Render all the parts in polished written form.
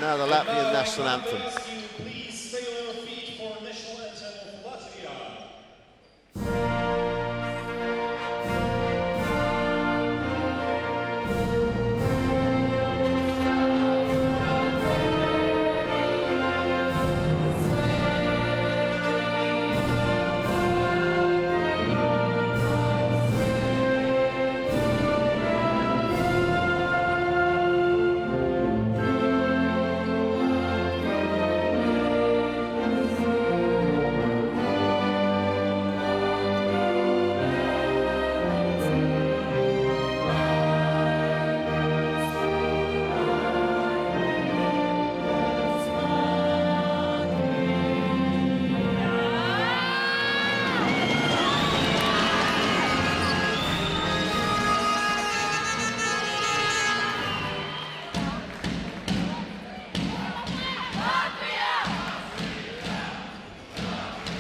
Now the Latvian national anthem.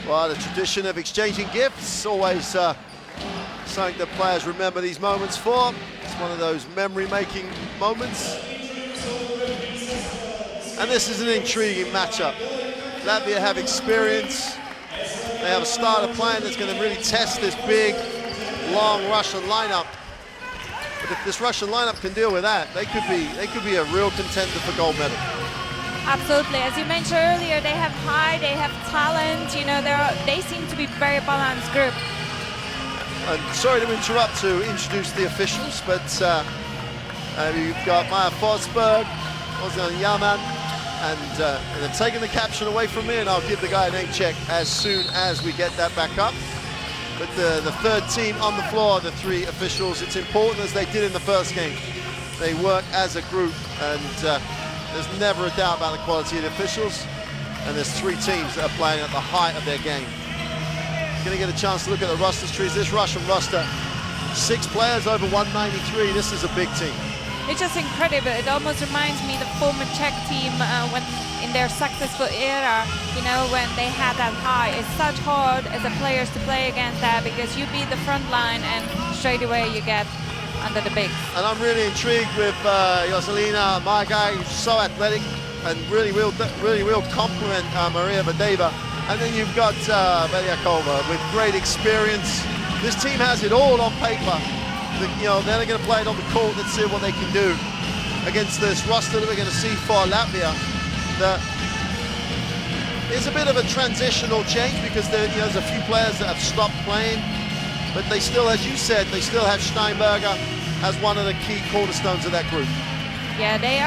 Well, the tradition of exchanging gifts, always something that players remember these moments for. It's one of those memory-making moments. And this is an intriguing matchup. Latvia have experience. They have a starter playing that's going to really test this big, long Russian lineup. But if this Russian lineup can deal with that, they could be a real contender for gold medal. Absolutely. As you mentioned earlier, they have height, they have talent. You know, they seem to be a very balanced group. And sorry to interrupt to introduce the officials, but you've got Maya Forsberg, Ozan Yaman, and they're taking the caption away from me, and I'll give the guy a name check as soon as we get that back up. But the third team on the floor, the three officials, it's important, as they did in the first game. They work as a group, and there's never a doubt about the quality of the officials, and there's three teams that are playing at the height of their game. Going to get a chance to look at the rosters trees. This Russian roster, 6 players over 193. This is a big team. It's just incredible. It almost reminds me of the former Czech team when in their successful era, you know, when they had that high. It's such hard as a players to play against that, because you beat the front line and straight away you get under the bigs. And I'm really intrigued with Joselina, my guy, who's so athletic and really will complement Maria Vadeva. And then you've got Belyakova with great experience. This team has it all on paper. You know, they're going to play it on the court. Let's see what they can do against this roster that we're going to see for Latvia. There's a bit of a transitional change, because there's a few players that have stopped playing. But they still, as you said, they still have Steinberger as one of the key cornerstones of that group. Yeah, they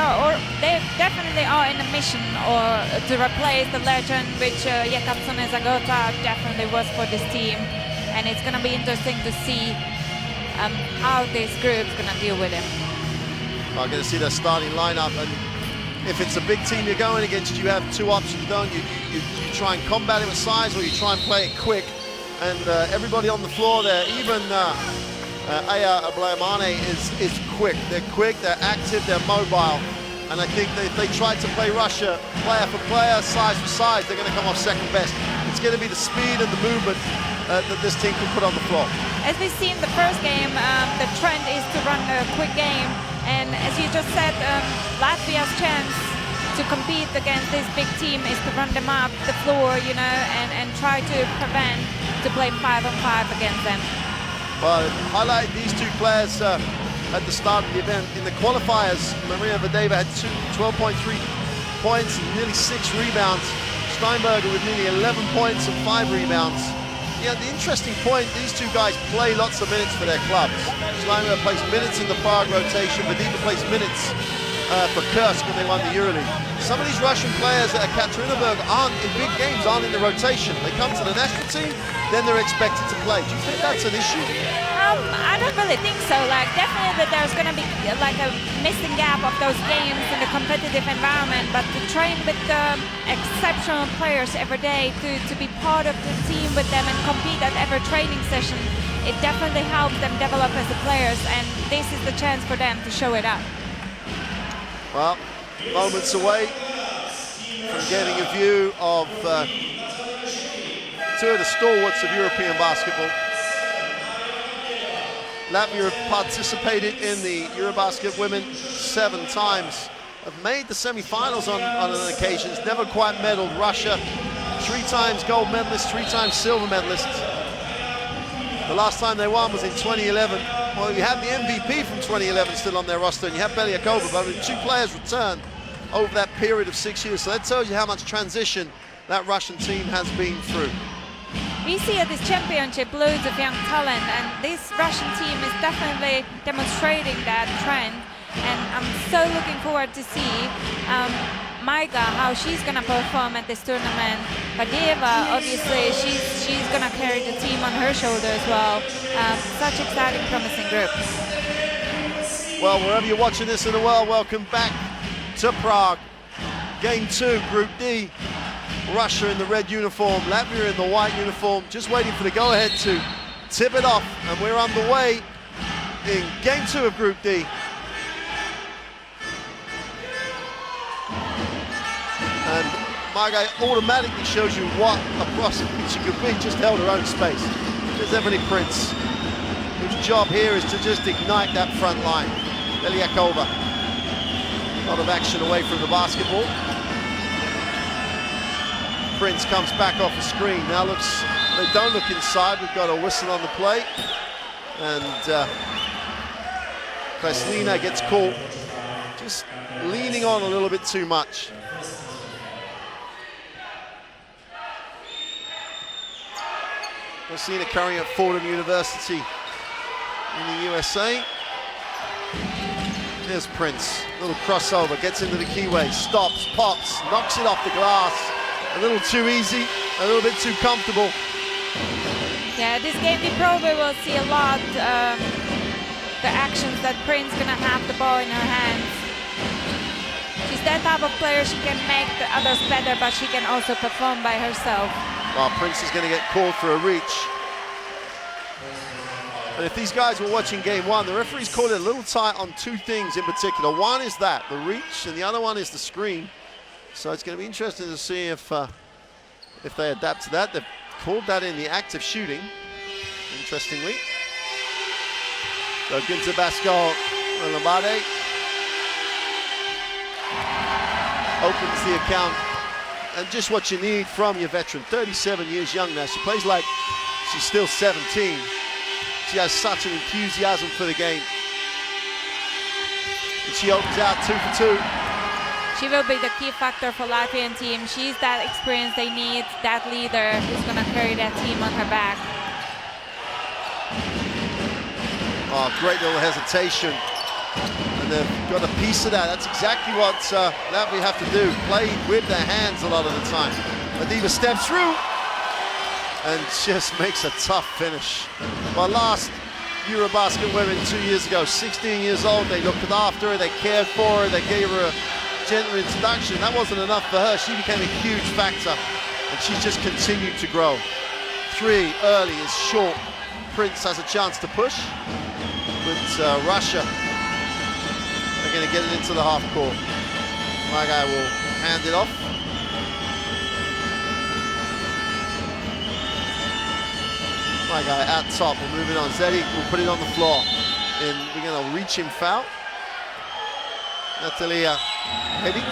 definitely are in a mission to replace the legend, which Jekatsone Zagota definitely was for this team. And it's going to be interesting to see how this group's going to deal with him. I'm going to see their starting lineup, and if it's a big team you're going against, you have two options, don't you? You try and combat it with size, or you try and play it quick. And everybody on the floor there, even Aya Ablayamane is quick. They're quick, they're active, they're mobile. And I think that if they try to play Russia player for player, size for size, they're going to come off second best. It's going to be the speed and the movement that this team can put on the floor. As we see in the first game, the trend is to run a quick game. And as you just said, Latvia's chance to compete against this big team is to run them up the floor, you know, and try to prevent to play 5-on-5 against them. Well, highlight these two players at the start of the event. In the qualifiers, Maria Vadeva had 12.3 points and nearly 6 rebounds. Steinberger with nearly 11 points and 5 rebounds. Yeah, the interesting point, these two guys play lots of minutes for their clubs. Steinberger plays minutes in the Prague rotation, Vadeva plays minutes for Kursk when they won the EuroLeague. Some of these Russian players at Ekaterinburg aren't in big games, aren't in the rotation. They come to the national team, then they're expected to play. Do you think that's an issue? I don't really think so. Like, definitely there's going to be like a missing gap of those games in the competitive environment, but to train with exceptional players every day, to be part of the team with them and compete at every training session, it definitely helps them develop as the players, and this is the chance for them to show it up. Well, moments away from getting a view of two of the stalwarts of European basketball. Latvia have participated in the EuroBasket Women 7 times. have made the semi-finals on occasions, never quite medaled. Russia, 3 times gold medalists, 3 times silver medalists. The last time they won was in 2011. Well, you have the MVP from 2011 still on their roster, and you have Belyakova, but 2 players returned over that period of 6 years. So that tells you how much transition that Russian team has been through. We see at this championship loads of young talent, and this Russian team is definitely demonstrating that trend. And I'm so looking forward to see Maiga, how she's going to perform at this tournament. Vadieva, obviously, she's going to carry the team on her shoulder as well. Such exciting, promising group. Well, wherever you're watching this in the world, welcome back to Prague. Game 2, Group D. Russia in the red uniform, Latvia in the white uniform, just waiting for the go-ahead to tip it off, and we're underway in Game 2 of Group D. And Margay automatically shows you what a prospect she could be, just held her own space. There's Ebony Prince, whose job here is to just ignite that front line. Belyakova, a lot of action away from the basketball. Prince comes back off the screen. Now looks, they don't look inside. We've got a whistle on the play. And Kreslina gets caught, just leaning on a little bit too much. Kreslina carrying at Fordham University in the USA. There's Prince, little crossover, gets into the keyway, stops, pops, knocks it off the glass. A little too easy, a little bit too comfortable. Yeah, this game we probably will see a lot the actions that Prince gonna have the ball in her hands. She's that type of player, she can make the others better, but she can also perform by herself. Well, Prince is gonna get called for a reach. And if these guys were watching game 1, the referee's called it a little tight on 2 things in particular. One is that, the reach, and the other one is the screen. So it's going to be interesting to see if they adapt to that. They've called that in the act of shooting, interestingly. So Ginter Bascal and Lombardi opens the account. And just what you need from your veteran. 37 years young now. She plays like she's still 17. She has such an enthusiasm for the game. And she opens out 2 for 2. She will be the key factor for Latvian team. She's that experience they need, that leader who's going to carry that team on her back. Oh, great little hesitation. And they've got a piece of that. That's exactly what Latvia have to do. Play with their hands a lot of the time. Vadieva steps through and just makes a tough finish. Well, last EuroBasket Women 2 years ago, 16 years old, they looked after her, they cared for her, they gave her a gentle introduction. That wasn't enough for her. She became a huge factor, and she's just continued to grow. 3 early is short. Prince has a chance to push, but Russia are going to get it into the half court. My guy will hand it off. My guy at top. We're moving on. Zeddy will put it on the floor. And we're going to reach him foul. Natalia Hedik,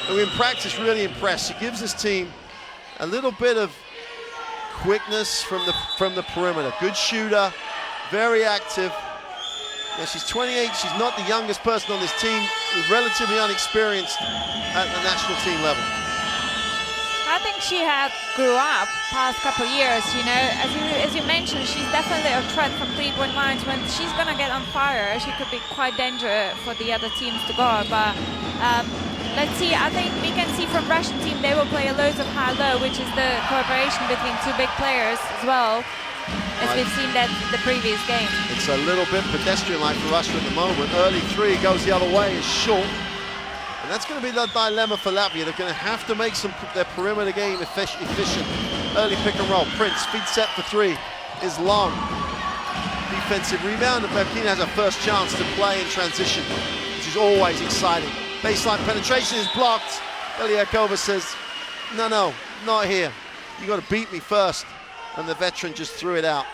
who in practice really impressed. She gives this team a little bit of quickness from the perimeter. Good shooter, very active. Now she's 28, she's not the youngest person on this team, relatively unexperienced at the national team level. I think she had grew up past couple years, you know. As you mentioned, she's definitely a threat from 3-point lines. When she's gonna get on fire, she could be quite dangerous for the other teams to guard. But let's see. I think we can see from Russian team they will play a loads of high-low, which is the cooperation between 2 big players as well, as we've seen that in the previous game. It's a little bit pedestrian-like for Russia at the moment. Early 3 goes the other way, is short. And that's going to be the dilemma for Latvia. They're going to have to make their perimeter game efficient. Early pick and roll. Prince, feet set for 3, is long. Defensive rebound, and Berkina has a first chance to play in transition, which is always exciting. Baseline penetration is blocked. Belyakova says, no, not here. You got to beat me first. And the veteran just threw it out.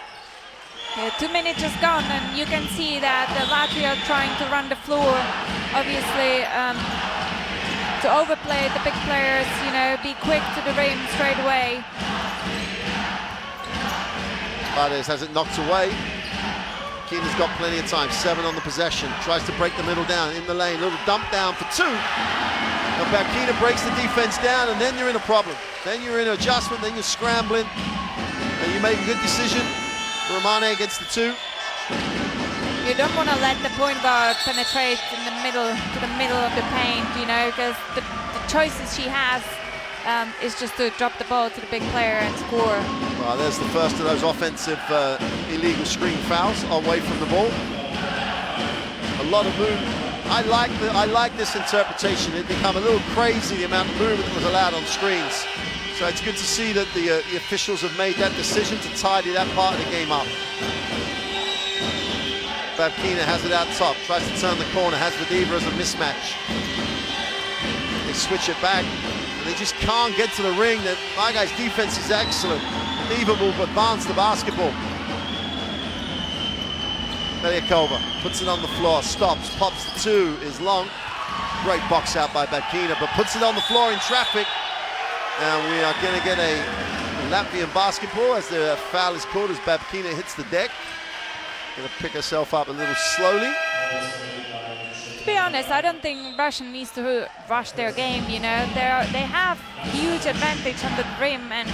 Yeah, 2 minutes just gone, and you can see that Latvia are trying to run the floor obviously to overplay the big players, you know, be quick to the rim straight away. Bardes has it knocked away. Keena's got plenty of time, 7 on the possession. Tries to break the middle down in the lane, little dump down for 2. And Babkina breaks the defense down, and then you're in a problem. Then you're in an adjustment, then you're scrambling, and you make a good decision. Romane gets the 2. You don't want to let the point guard penetrate in the middle, to the middle of the paint, you know, because the choices she has is just to drop the ball to the big player and score. Well, there's the first of those offensive illegal screen fouls away from the ball. A lot of movement. I like this interpretation. It became a little crazy, the amount of movement that was allowed on screens. So it's good to see that the officials have made that decision to tidy that part of the game up. Babkina has it out top, tries to turn the corner, has Vadiva as a mismatch. They switch it back, and they just can't get to the ring. My guy's defense is excellent. Unbelievable, but Barnes the basketball. Belyakova puts it on the floor, stops, pops the 2, is long. Great box out by Babkina, but puts it on the floor in traffic. And we are going to get a Latvian basketball as the foul is called as Babkina hits the deck. Going to pick herself up a little slowly. To be honest, I don't think Russia needs to rush their game, you know. They have huge advantage on the rim, and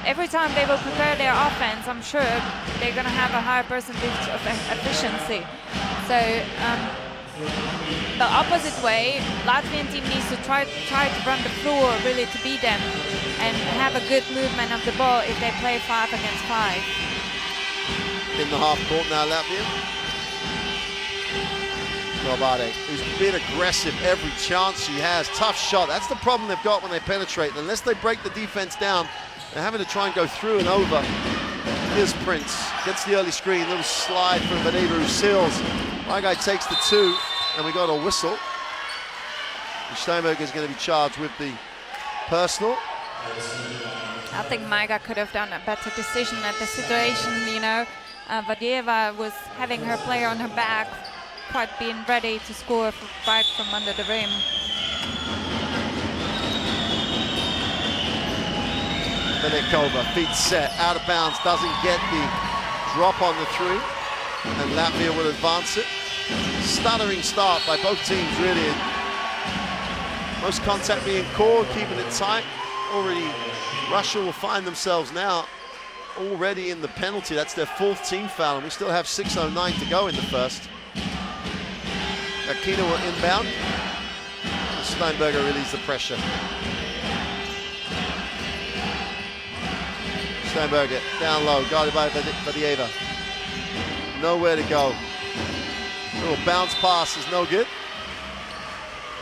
every time they will prepare their offense, I'm sure they're going to have a higher percentage of efficiency. So the opposite way, Latvian team needs to try to run the floor really to beat them and have a good movement of the ball if they play 5 against 5. In the half court now, Latvia. Bardes, who's been aggressive every chance she has. Tough shot. That's the problem they've got when they penetrate. Unless they break the defense down, they're having to try and go through and over. Here's Prince. Gets the early screen. Little slide from Vadiva, who seals. My guy takes the 2, and we got a whistle. Steinberger is going to be charged with the personal. I think Maiga could have done a better decision at the situation, you know. Vadieva was having her player on her back, quite being ready to score right from under the rim. Belyakova, feet set, out of bounds, doesn't get the drop on the 3, and Latvia will advance it. Stuttering start by both teams, really. Most contact being called, keeping it tight. Already, Russia will find themselves now already in the penalty. That's their 4th team foul, and we still have 6:09 to go in the first. Akina will inbound. Steinberger relieves the pressure. Steinberger down low, guarded by Vadieva. Nowhere to go. Little bounce pass is no good.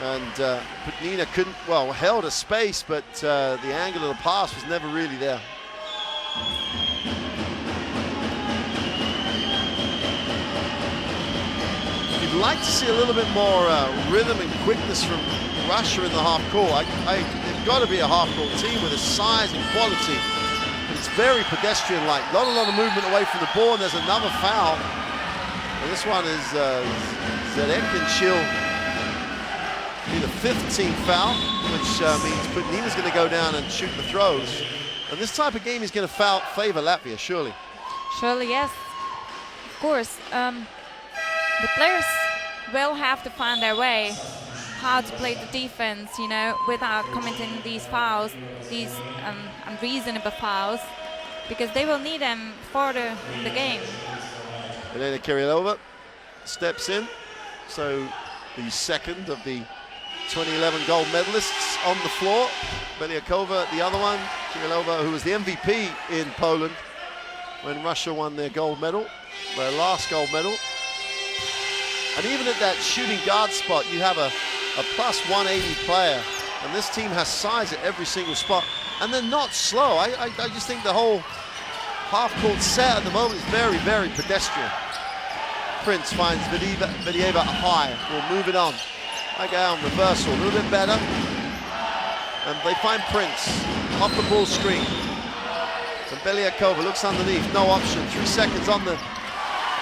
And Putnina couldn't, well, held a space, but the angle of the pass was never really there. You'd like to see a little bit more rhythm and quickness from Russia in the half court. They've got to be a half court team with a size and quality. It's very pedestrian-like. Not a lot of movement away from the ball, and there's another foul. And this one is Zedek, and she'll be the 5th team foul, which means Putnina's going to go down and shoot the throws. And this type of game is going to favor Latvia, surely. Surely, yes. Of course. The players will have to find their way how to play the defense, you know, without committing these fouls, these unreasonable fouls, because they will need them for the game. Elena Kirilova steps in, so the 2nd of the 2011 gold medalists on the floor. Belyakova, the other one, Kirilova, who was the MVP in Poland when Russia won their gold medal, their last gold medal. And even at that shooting guard spot, you have a plus 180 player, and this team has size at every single spot, and they're not slow. I just think the whole half-court set at the moment is very, very pedestrian. Prince finds Vadieva high, will move it on. Again, reversal, a little bit better. And they find Prince off the ball screen. And Belyakova looks underneath, no option. 3 seconds on the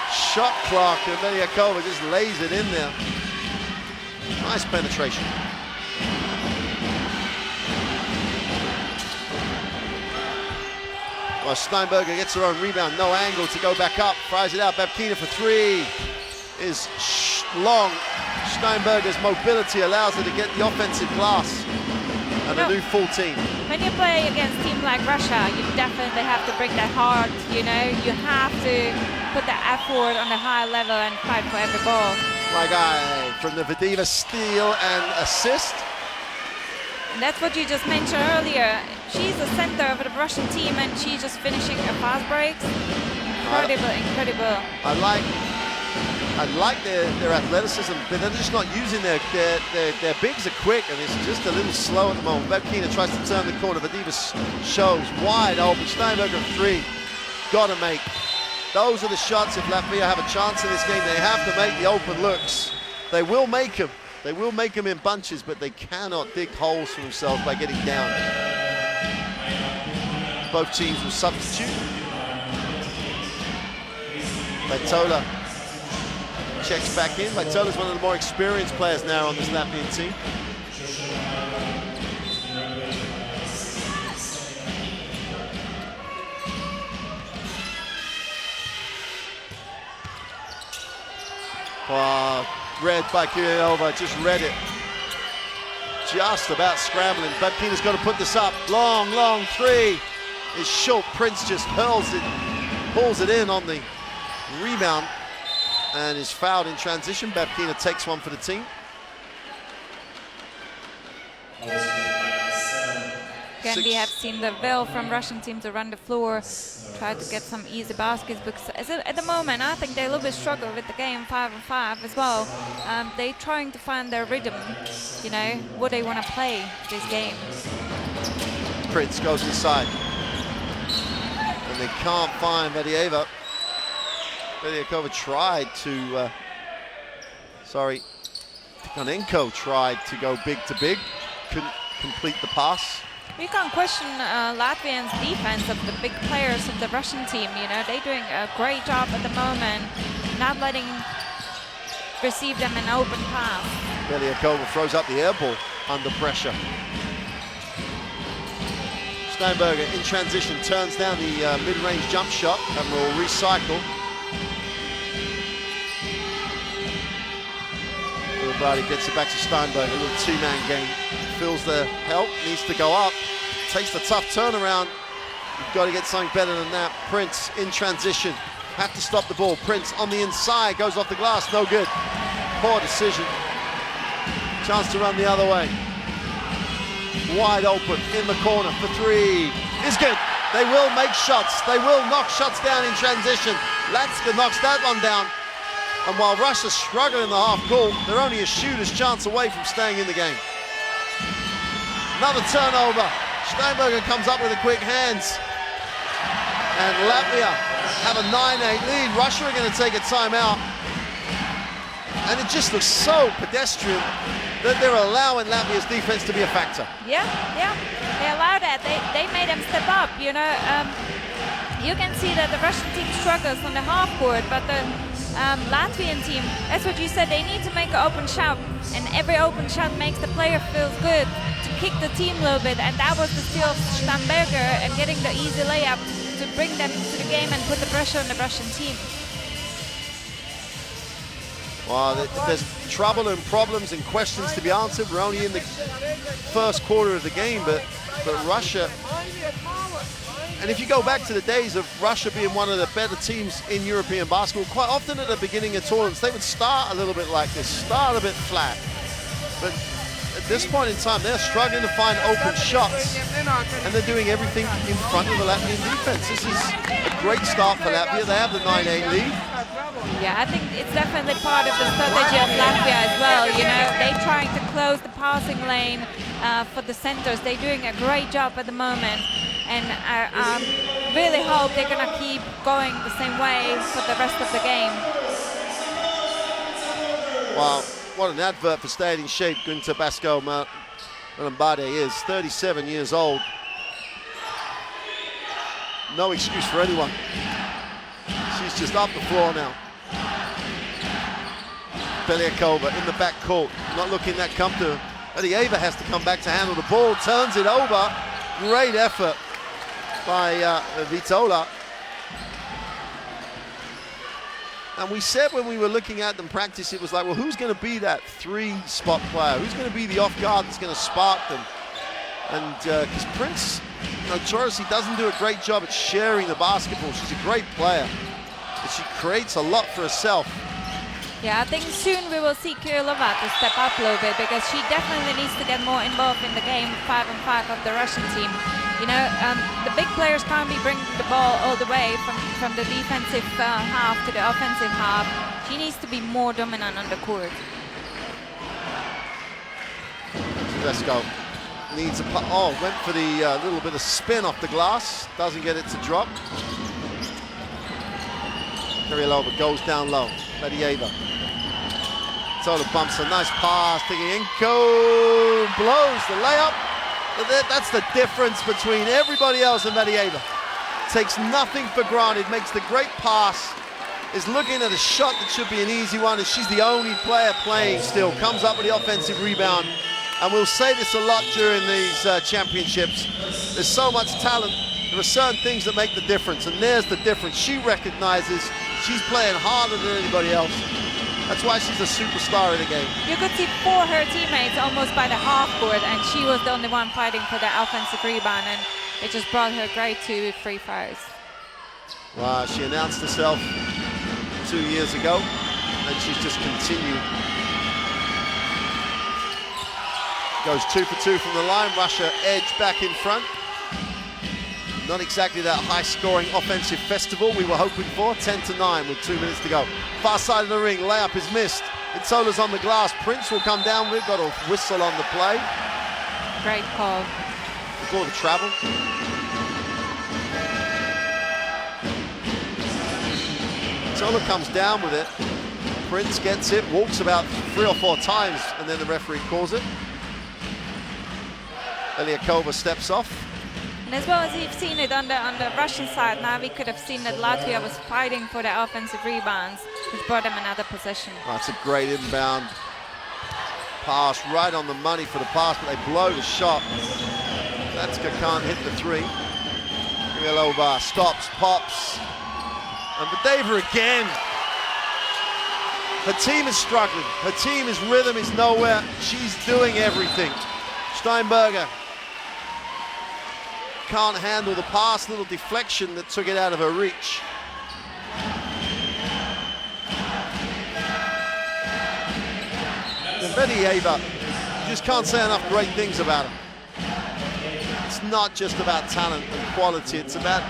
shot clock, and Belyakova just lays it in there. Nice penetration. Well, Steinberger gets her own rebound, no angle to go back up, fires it out. Babkina for three is long. Steinberger's mobility allows her to get the offensive glass and a new full team. When you play against a team like Russia, you definitely have to bring that heart, you know. You have to put the effort on the high level and fight for every ball. My guy from the Vadiva steal and assist. And that's what you just mentioned earlier. She's the center of the Russian team and she's just finishing her fast breaks. Incredible, incredible. I like their athleticism, but they're just not using their bigs are quick, and it's just a little slow at the moment. Babkina tries to turn the corner. Vadiva shows wide open. Steinberger three, got to make. Those are the shots if Latvia have a chance in this game. They have to make the open looks. They will make them. They will make them in bunches, but they cannot dig holes for themselves by getting down. Both teams will substitute. Vaitola checks back in. Vaitola's one of the more experienced players now on this Latvian team. Read by Kirillova, just read it. Just about scrambling. Babkina's got to put this up. Long, long three is short. Prince just hurls it, pulls it in on the rebound and is fouled in transition. Babkina takes one for the team. Again, we have seen the will from Russian teams to run the floor, try to get some easy baskets, because at the moment I think they a little bit struggle with the game 5-on-5 as well. They're trying to find their rhythm, you know, what they want to play this game. Prince goes inside. And they can't find Vadieva. Vadiakova tried to, Tikhonenko tried to go big to big, couldn't complete the pass. We can't question Latvians' defense of the big players of the Russian team. You know, they're doing a great job at the moment, not letting receive them an open pass. Vadiakova throws up the air ball under pressure. Steinberger in transition turns down the mid-range jump shot and will recycle. Everybody gets it back to Steinberger, a little two-man game. Feels the help, needs to go up, takes the tough turnaround. You've got to get something better than that. Prince in transition, have to stop the ball. Prince on the inside, goes off the glass, no good. Poor decision. Chance to run the other way. Wide open in the corner for three. Is good. They will make shots. They will knock shots down in transition. Latska knocks that one down. And while Russia's struggling in the half court, they're only a shooter's chance away from staying in the game. Another turnover. Steinberger comes up with the quick hands. And Latvia have a 9-8 lead. Russia are going to take a timeout. And it just looks so pedestrian that they're allowing Latvia's defense to be a factor. Yeah, they allow that. They made them step up, you know. You can see that the Russian team struggles on the half court, but the Latvian team, that's what you said, they need to make an open shot, and every open shot makes the player feel good to kick the team a little bit, and that was the steal of Steinberger and getting the easy layup to bring them to the game and put the pressure on the Russian team. Well, there's trouble and problems and questions to be answered. We're only in the first quarter of the game, but Russia, and if you go back to the days of Russia being one of the better teams in European basketball, quite often at the beginning of tournaments, they would start a little bit like this, start a bit flat. But at this point in time, they're struggling to find open shots, and they're doing everything in front of the Latvian defense. This is a great start for Latvia. They have the 9-8 lead. Yeah, I think it's definitely part of the strategy of Latvia as well. You know, they're trying to close the passing lane for the centers. They're doing a great job at the moment. And I really hope they're going to keep going the same way for the rest of the game. Wow, what an advert for staying in shape Gunter Basko Lombardi is. 37 years old. No excuse for anyone. She's just up the floor now. Beliakova in the back court. not looking that comfortable. Medieva has to come back to handle the ball, turns it over. Great effort by Vitola. And we said when we were looking at them practice, it was like, well, who's going to be that 3-spot player? Who's going to be the off guard that's going to spark them? And because Prince notoriously doesn't do a great job at sharing the basketball. She's a great player, but she creates a lot for herself. Yeah, I think soon we will see Kirilova to step up a little bit, because she definitely needs to get more involved in the game 5-on-5 of the Russian team. You know, the big players can't be bringing the ball all the way from the defensive half to the offensive half. She needs to be more dominant on the court. Let's go. Needs a went for the little bit of spin off the glass. Doesn't get it to drop. Kirilova goes down low. Medieva. Tola bumps a nice pass. Tigienko blows the layup. That's the difference between everybody else and Medieva. Takes nothing for granted, makes the great pass, is looking at a shot that should be an easy one, and she's the only player playing still. Comes up with the offensive rebound. And we'll say this a lot during these championships. There's so much talent. There are certain things that make the difference, and there's the difference. She recognizes she's playing harder than anybody else. That's why she's a superstar in the game. You could see 4 her teammates almost by the half court, and she was the only one fighting for the offensive rebound, and it just brought her great 2 free throws. Wow, she announced herself 2 years ago, and she's just continued. Goes 2 for 2 from the line. Russia edge back in front. Not exactly that high-scoring offensive festival we were hoping for. 10-9 with 2 minutes to go. Far side of the ring, layup is missed. Itsola's on the glass. Prince will come down. We've got a whistle on the play. Great call. Before the travel. Itsola comes down with it. Prince gets it, walks about 3 or 4 times, and then the referee calls it. Eliakova steps off. And as well as you've seen it on the Russian side, now we could have seen that Latvia was fighting for the offensive rebounds, which brought them another possession. That's a great inbound pass, right on the money for the pass, but they blow the shot. Latska can't hit the 3. Kirilova stops, pops. And Bedeva again. Her team is struggling. Her team's rhythm is nowhere. She's doing everything. Steinberger can't handle the pass, little deflection that took it out of her reach. Medieva, you just can't say enough great things about her. It's not just about talent and quality, it's about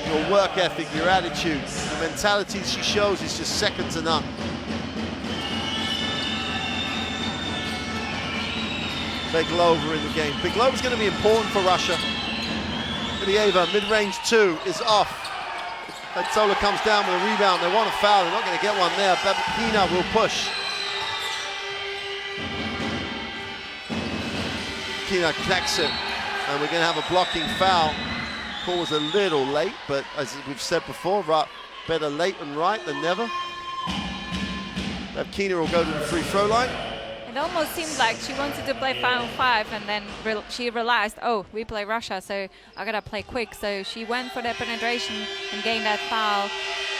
your work ethic, your attitude. The mentality she shows is just second to none. Beglova in the game. Beglova's going to be important for Russia. Medieva, mid-range 2 is off. Itsola comes down with a rebound. They want a foul. They're not going to get one there. Babakina will push. Kina connects it, and we're going to have a blocking foul. Call was a little late, but as we've said before, better late than right than never. Babakina will go to the free throw line. It almost seemed like she wanted to play 5-on-5, and then she realized, oh, we play Russia, so I gotta play quick. So she went for that penetration and gained that foul,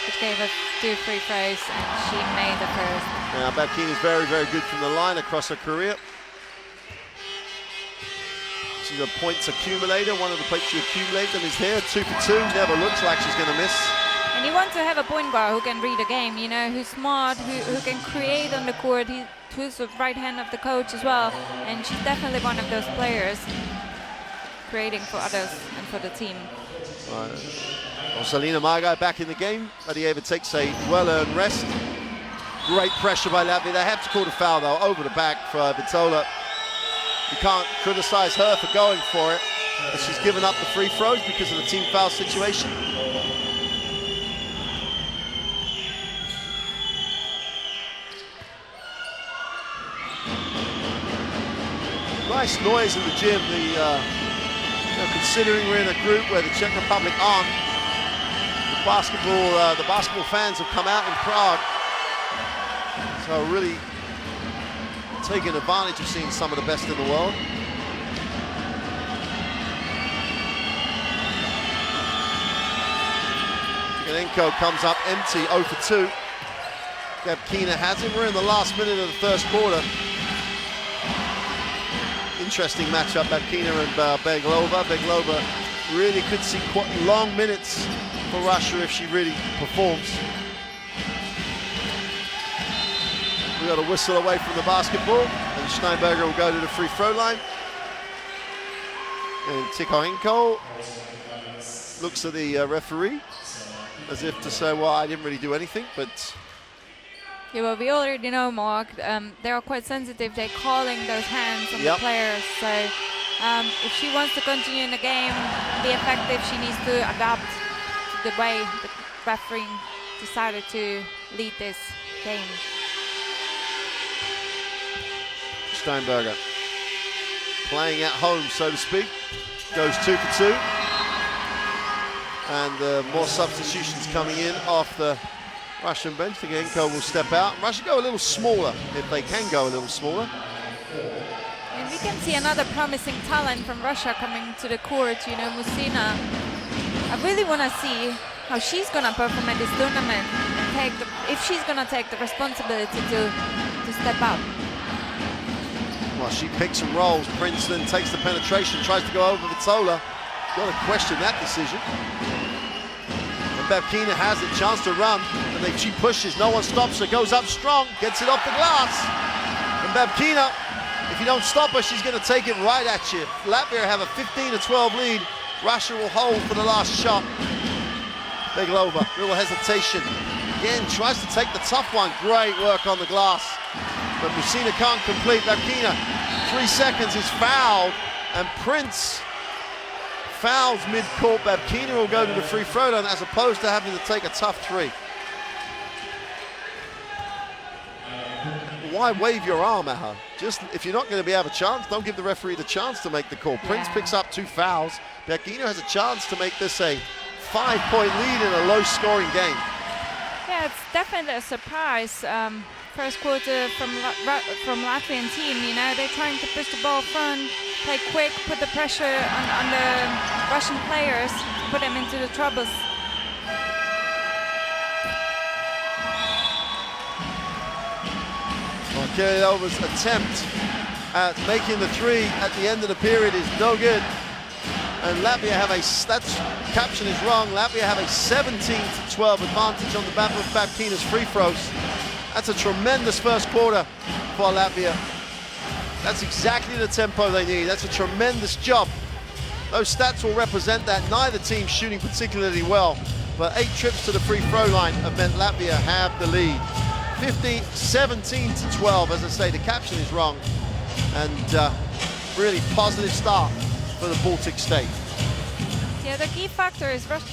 which gave us 2 free throws, and she made the first. Now, Babakina is very, very good from the line across her career. She's a points accumulator. One of the points she accumulated them is here. 2 for 2. Never looks like she's going to miss. And you want to have a point guard who can read a game, you know, who's smart, who can create on the court. Who's the right hand of the coach as well. And she's definitely one of those players creating for others and for the team. Selina Margai back in the game. Medieva takes a well-earned rest. Great pressure by Latvia. They have to call the foul, though, over the back for Vitola. You can't criticize her for going for it, but she's given up the free throws because of the team foul situation. Nice noise in the gym. Considering we're in a group where the Czech Republic aren't, the basketball fans have come out in Prague. So really taking advantage of seeing some of the best in the world. Tiganenko comes up empty, 0 for 2. Babkina has him. We're in the last minute of the first quarter. Interesting matchup, Babkina and Beglova. Beglova really could see quite long minutes for Russia if she really performs. We got a whistle away from the basketball, and Steinberger will go to the free throw line. And Tiganenko looks at the referee as if to say, well, I didn't really do anything, but... Yeah, well, we already know, Mark, they are quite sensitive. They're calling those hands on the players. So if she wants to continue in the game, be effective, she needs to adapt to the way the referee decided to lead this game. Steinberger playing at home, so to speak, goes 2 for 2. And more substitutions coming in off the Russian bench. Tiganenko will step out. Russia go a little smaller, if they can go a little smaller. And we can see another promising talent from Russia coming to the court, you know, Musina. I really want to see how she's going to perform at this tournament and take if she's going to take the responsibility to step up. Well, she picks and rolls. Princeton takes the penetration, tries to go over Vitola. Got to question that decision. Babkina has a chance to run, and she pushes, no one stops her, goes up strong, gets it off the glass. And Babkina, if you don't stop her, she's going to take it right at you. Latvia have a 15-12 lead. Russia will hold for the last shot. Beglova, little hesitation. Again, tries to take the tough one. Great work on the glass. But Musina can't complete. Babkina, 3 seconds, is fouled, and Prince fouls mid-court. Babkina will go to the free throw line as opposed to having to take a tough three. Why wave your arm at her? Just if you're not going to have a chance, don't give the referee the chance to make the call. Prince picks up 2 fouls. Babkina has a chance to make this a 5-point lead in a low-scoring game. Yeah, it's definitely a surprise. First quarter from Latvian team, you know, they're trying to push the ball front, play quick, put the pressure on the Russian players, put them into the troubles. Well, Kirilova's attempt at making the 3 at the end of the period is no good. And Latvia have that caption is wrong. Latvia have a 17-12 advantage on the back of Babkina's free throws. That's a tremendous first quarter for Latvia. That's exactly the tempo they need. That's a tremendous job. Those stats will represent that. Neither team shooting particularly well, but 8 trips to the free throw line have meant Latvia have the lead. 17-12, as I say, the caption is wrong. And really positive start for the Baltic state. Yeah, the key factor is Russia.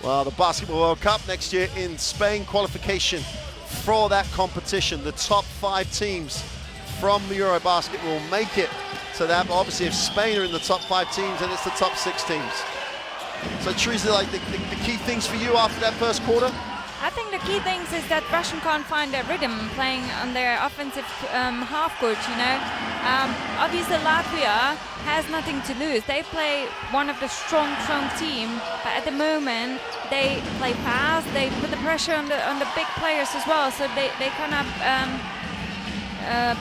Well, the Basketball World Cup next year in Spain, qualification for that competition. The top 5 teams from the EuroBasket will make it to that. But obviously, if Spain are in the top 5 teams, then it's the top 6 teams. So, Teresa, like the key things for you after that first quarter? I think the key things is that Russian can't find their rhythm playing on their offensive half court, you know. Obviously Latvia has nothing to lose. They play one of the strong team, but at the moment they play fast, they put the pressure on the big players as well, so they kind of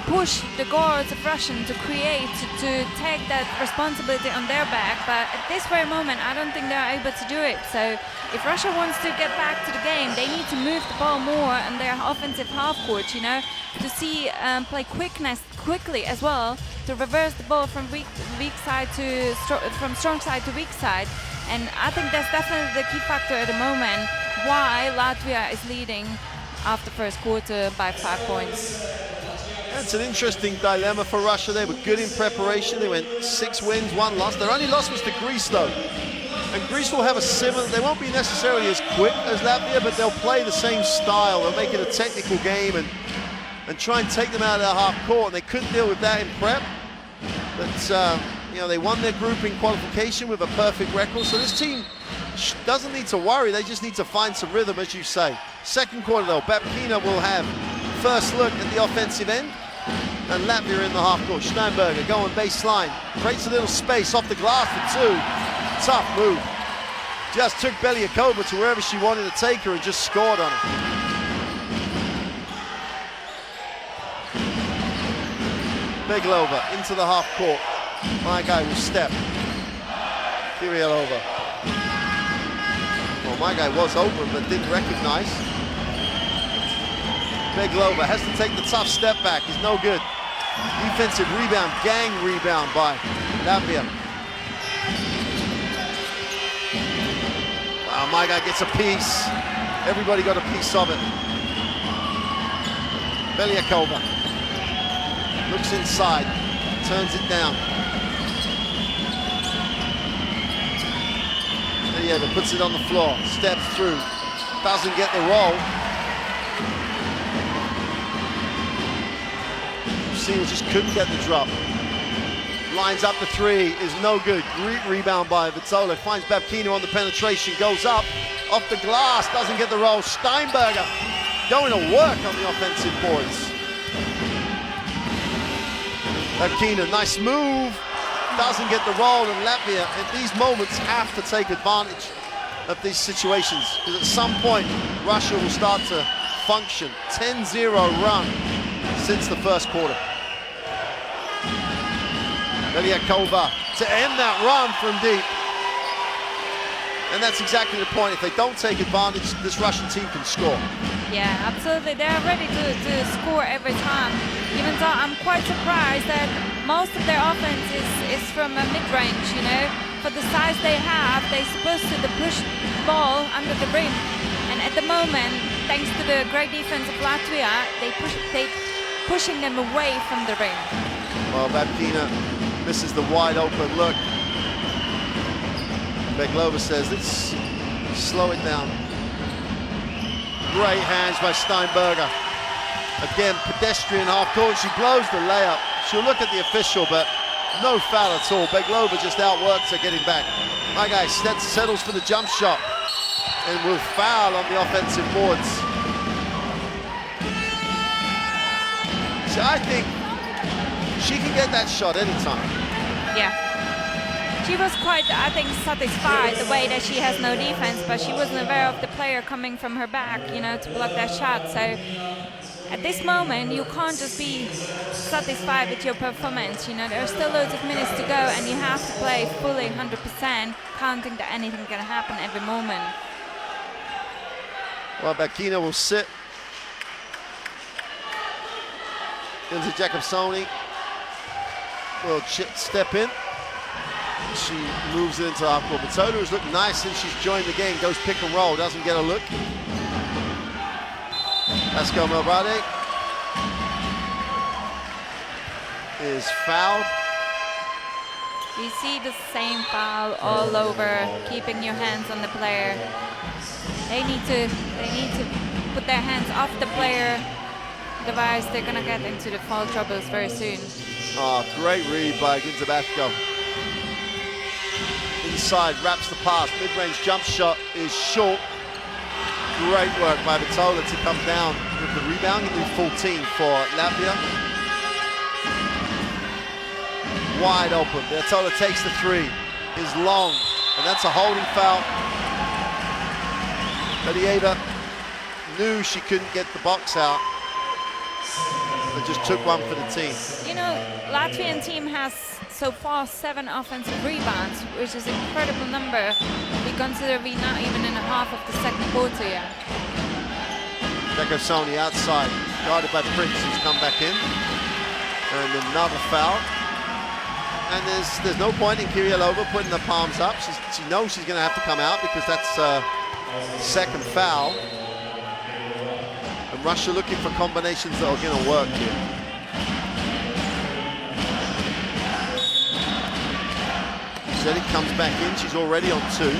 push the guards of Russian to create, to take that responsibility on their back, but at this very moment I don't think they're able to do it. So if Russia wants to get back to the game, they need to move the ball more on their offensive half court, you know, to see play quickly as well, to reverse the ball from strong side to weak side. And I think that's definitely the key factor at the moment why Latvia is leading after first quarter by 5 points. It's an interesting dilemma for Russia. They were good in preparation. They went 6 wins, 1 loss. Their only loss was to Greece, though. And Greece will have a similar, they won't be necessarily as quick as Latvia, but they'll play the same style. They'll make it a technical game and try and take them out of their half court. And they couldn't deal with that in prep. But, you know, they won their group in qualification with a perfect record. So this team doesn't need to worry. They just need to find some rhythm, as you say. Second quarter, though, Babkina will have first look at the offensive end. And Latvia in the half court. Steinberger going baseline. Creates a little space off the glass for two. Tough move. Just took Belyakova to wherever she wanted to take her and just scored on her. Beglova into the half court. My guy will step. Kirielova. Well, my guy was open but didn't recognize. Beglova has to take the tough step back. He's no good. Defensive rebound, gang rebound by Latvia. Wow, my guy gets a piece. Everybody got a piece of it. Belyakova looks inside, turns it down. Belyakova puts it on the floor, steps through, doesn't get the roll. Just couldn't get the drop. Lines up the three, is no good. Great rebound by Vitola. Finds Babkina on the penetration, goes up, off the glass, doesn't get the roll. Steinberger going to work on the offensive boards. Babkina, nice move, doesn't get the roll, and Latvia at these moments have to take advantage of these situations, because at some point Russia will start to function. 10-0 run since the first quarter. Belyakova to end that run from deep. And that's exactly the point. If they don't take advantage, this Russian team can score. Yeah, absolutely. They're ready to score every time. Even though I'm quite surprised that most of their offense is from a mid-range, you know. For the size they have, they're supposed to push the ball under the rim. And at the moment, thanks to the great defense of Latvia, they pushing them away from the rim. Well, Babkina misses the wide open look. Beglova says, let's slow it down. Great hands by Steinberger. Again, pedestrian half court. She blows the layup. She'll look at the official, but no foul at all. Beglova just outworks her getting back. My guy settles for the jump shot and will foul on the offensive boards. So I think she can get that shot anytime. Yeah. She was quite, I think, satisfied the way that she has no defense, but she wasn't aware of the player coming from her back, you know, to block that shot. So at this moment, you can't just be satisfied with your performance. You know, there are still loads of minutes to go, and you have to play fully 100%, counting that anything can happen every moment. Well, Babkina will sit. Into Jakobsoni. Will step in. She moves it into half court. Vitola has looked nice since she's joined the game. Goes pick and roll, doesn't get a look. Pascal Melbrade is fouled. You see the same foul all over, keeping your hands on the player. They need to put their hands off the player. Otherwise, they're gonna get into the foul troubles very soon. Oh, great read by Ginzabatko. Inside, wraps the pass. Mid-range jump shot is short. Great work by Vitola to come down with the rebound. He did 14 for Latvia. Wide open. Vitola takes the three. Is long, and that's a holding foul. Belyeva knew she couldn't get the box out, but just took one for the team. You know, Latvian team has so far 7 offensive rebounds, which is an incredible number. We consider we're not even in a half of the second quarter yet. Jakobsoni outside, guarded by Prince, who's come back in. And another foul. And there's no point in Kirielova putting the palms up. She knows she's going to have to come out because that's second foul. And Russia looking for combinations that are going to work here. Said it comes back in. She's already on 2.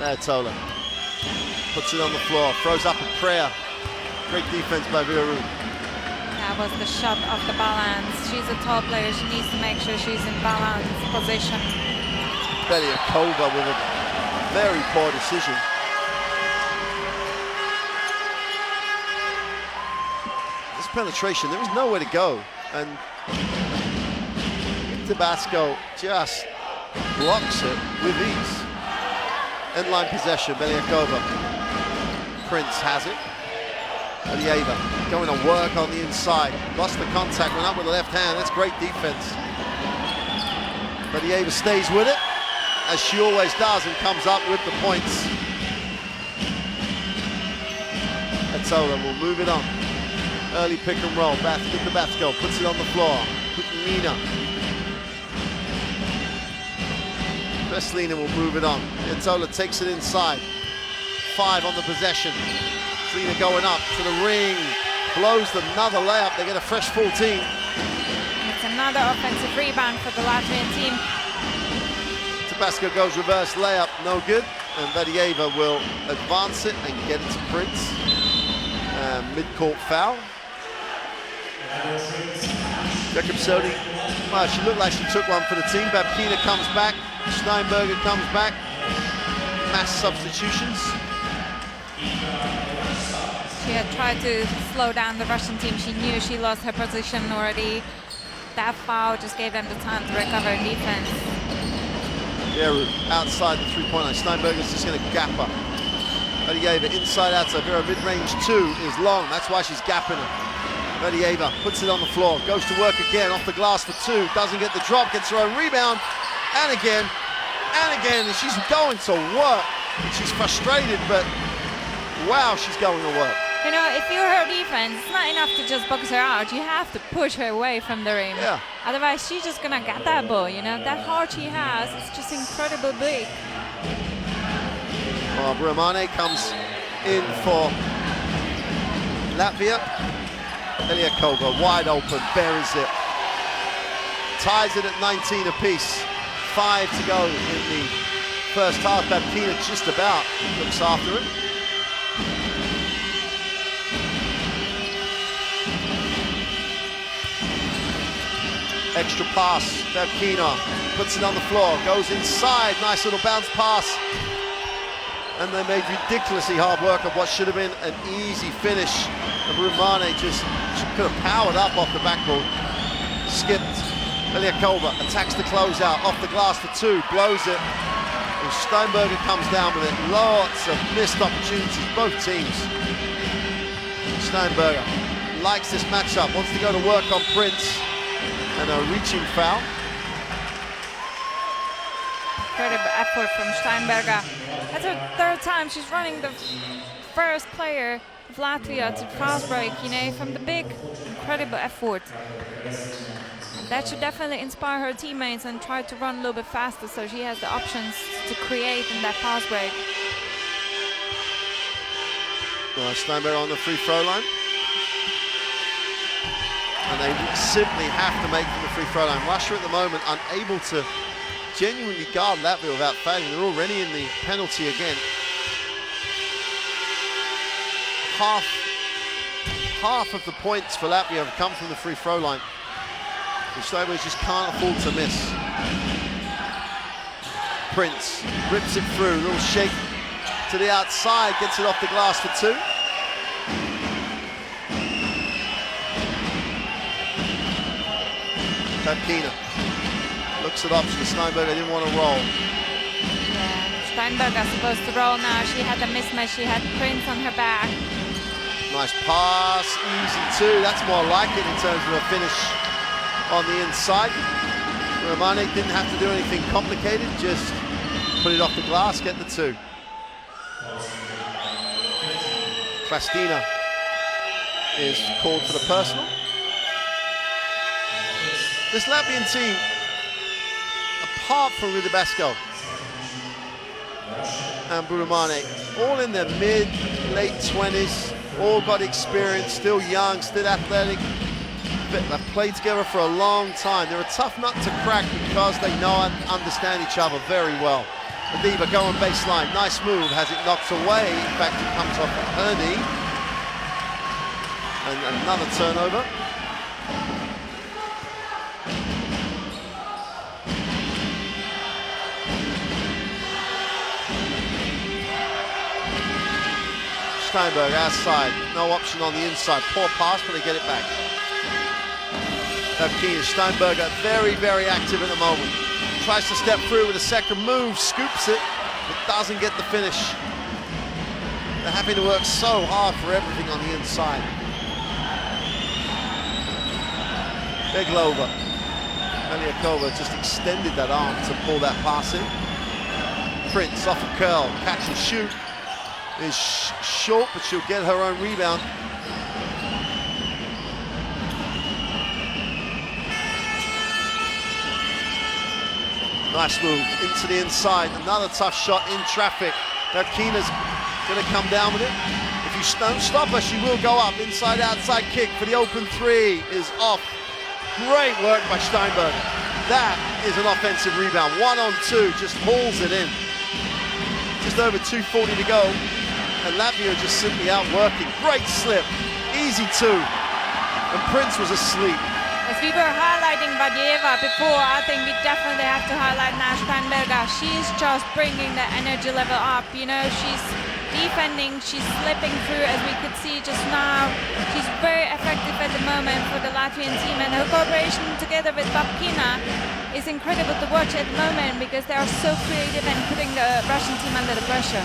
There, Tola. Puts it on the floor, throws up a prayer. Great defense by Viru. That was the shot off the balance. She's a tall player. She needs to make sure she's in balanced position. Belyakova with a very poor decision. This penetration, there is nowhere to go. And Tabasco just blocks it with ease. End-line possession, Belyakova. Prince has it. Belyeva going to work on the inside. Lost the contact, went up with the left hand. That's great defense. Belyeva stays with it, as she always does, and comes up with the points. Atola will move it on. Early pick and roll. Get the Batsko, puts it on the floor. Kutlina. Veslina will move it on. Atola takes it inside. 5 on the possession. Veslina going up to the ring. Blows another layup. They get a fresh 14. It's another offensive rebound for the Latvian team. Tabasco goes reverse layup, no good. And Belyeva will advance it and get it to Prince. Mid-court foul. Jakobsoni, well, she looked like she took one for the team. Babkina comes back. Steinberger comes back. Mass substitutions. She had tried to slow down the Russian team. She knew she lost her position already. That foul just gave them the time to recover in defense. Yeru outside the three-point line. Steinberger's just going to gap her. Belyeva inside outside. Vera mid-range 2 is long. That's why she's gapping her. Belyeva puts it on the floor. Goes to work again off the glass for 2. Doesn't get the drop. Gets her own rebound. And again. And again. And she's going to work. She's frustrated, but wow, she's going to work. You know, if you're her defense, it's not enough to just box her out. You have to push her away from the rim. Yeah. Otherwise, she's just gonna get that ball. You know, that heart she has, it's just incredibly big. Well, Brumane comes in for Latvia. Belyakova wide open, buries it. Ties it at 19 apiece. 5 to go in the first half. Babkina just about looks after it. Extra pass, Babkina puts it on the floor, goes inside, nice little bounce pass. And they made ridiculously hard work of what should have been an easy finish. And Rumane just could have powered up off the backboard. Skipped. Belyakova attacks the closeout, off the glass for 2, blows it. And Steinberger comes down with it. Lots of missed opportunities, both teams. Steinberger likes this matchup, wants to go to work on Prince. And a reaching foul. Incredible effort from Steinberger. That's her 3rd time she's running the first player of Latvia to fast break, you know, from the big, incredible effort. And that should definitely inspire her teammates and try to run a little bit faster so she has the options to create in that fast break. Well, Steinberger on the free throw line. And they simply have to make from the free throw line. Russia at the moment unable to genuinely guard Latvia without failing. They're already in the penalty again. Half of the points for Latvia have come from the free throw line. The Steinberger just can't afford to miss. Prince rips it through, little shake to the outside, gets it off the glass for 2. Babkina looks at options. Steinberger didn't want to roll. Yeah, Steinberger's supposed to roll now. She had a mismatch. She had Prince on her back. Nice pass, easy 2. That's more like it in terms of a finish on the inside. Romane didn't have to do anything complicated, just put it off the glass, get the 2. Klastina is called for the personal. This Latvian team, apart from Rudabasco and Burumane, all in their mid, late 20s, all got experience, still young, still athletic, they've played together for a long time. They're a tough nut to crack because they know and understand each other very well. Adiba going baseline, nice move, has it knocked away. In fact, it comes off her knee. And another turnover. Steinberg outside, no option on the inside. Poor pass, but they get it back. Keen, Steinberger very, very active at the moment. Tries to step through with a second move, scoops it, but doesn't get the finish. They're having to work so hard for everything on the inside. Beglova. Meliakova just extended that arm to pull that pass in. Prince off a curl, catch and shoot. Is short, but she'll get her own rebound. Nice move into the inside. Another tough shot in traffic. Now Keena's going to come down with it. If you don't stop her, she will go up. Inside, outside kick for the open three is off. Great work by Steinberg. That is an offensive rebound. 1-on-2, just hauls it in. Just over 2:40 to go. And Latvia just simply outworking. Great slip, easy two. And Prince was asleep. As we were highlighting Vadieva before, I think we definitely have to highlight now Steinberger. She's just bringing the energy level up. You know, she's defending, she's slipping through, as we could see just now. She's very effective at the moment for the Latvian team, and her cooperation together with Babkina is incredible to watch at the moment because they are so creative and putting the Russian team under the pressure.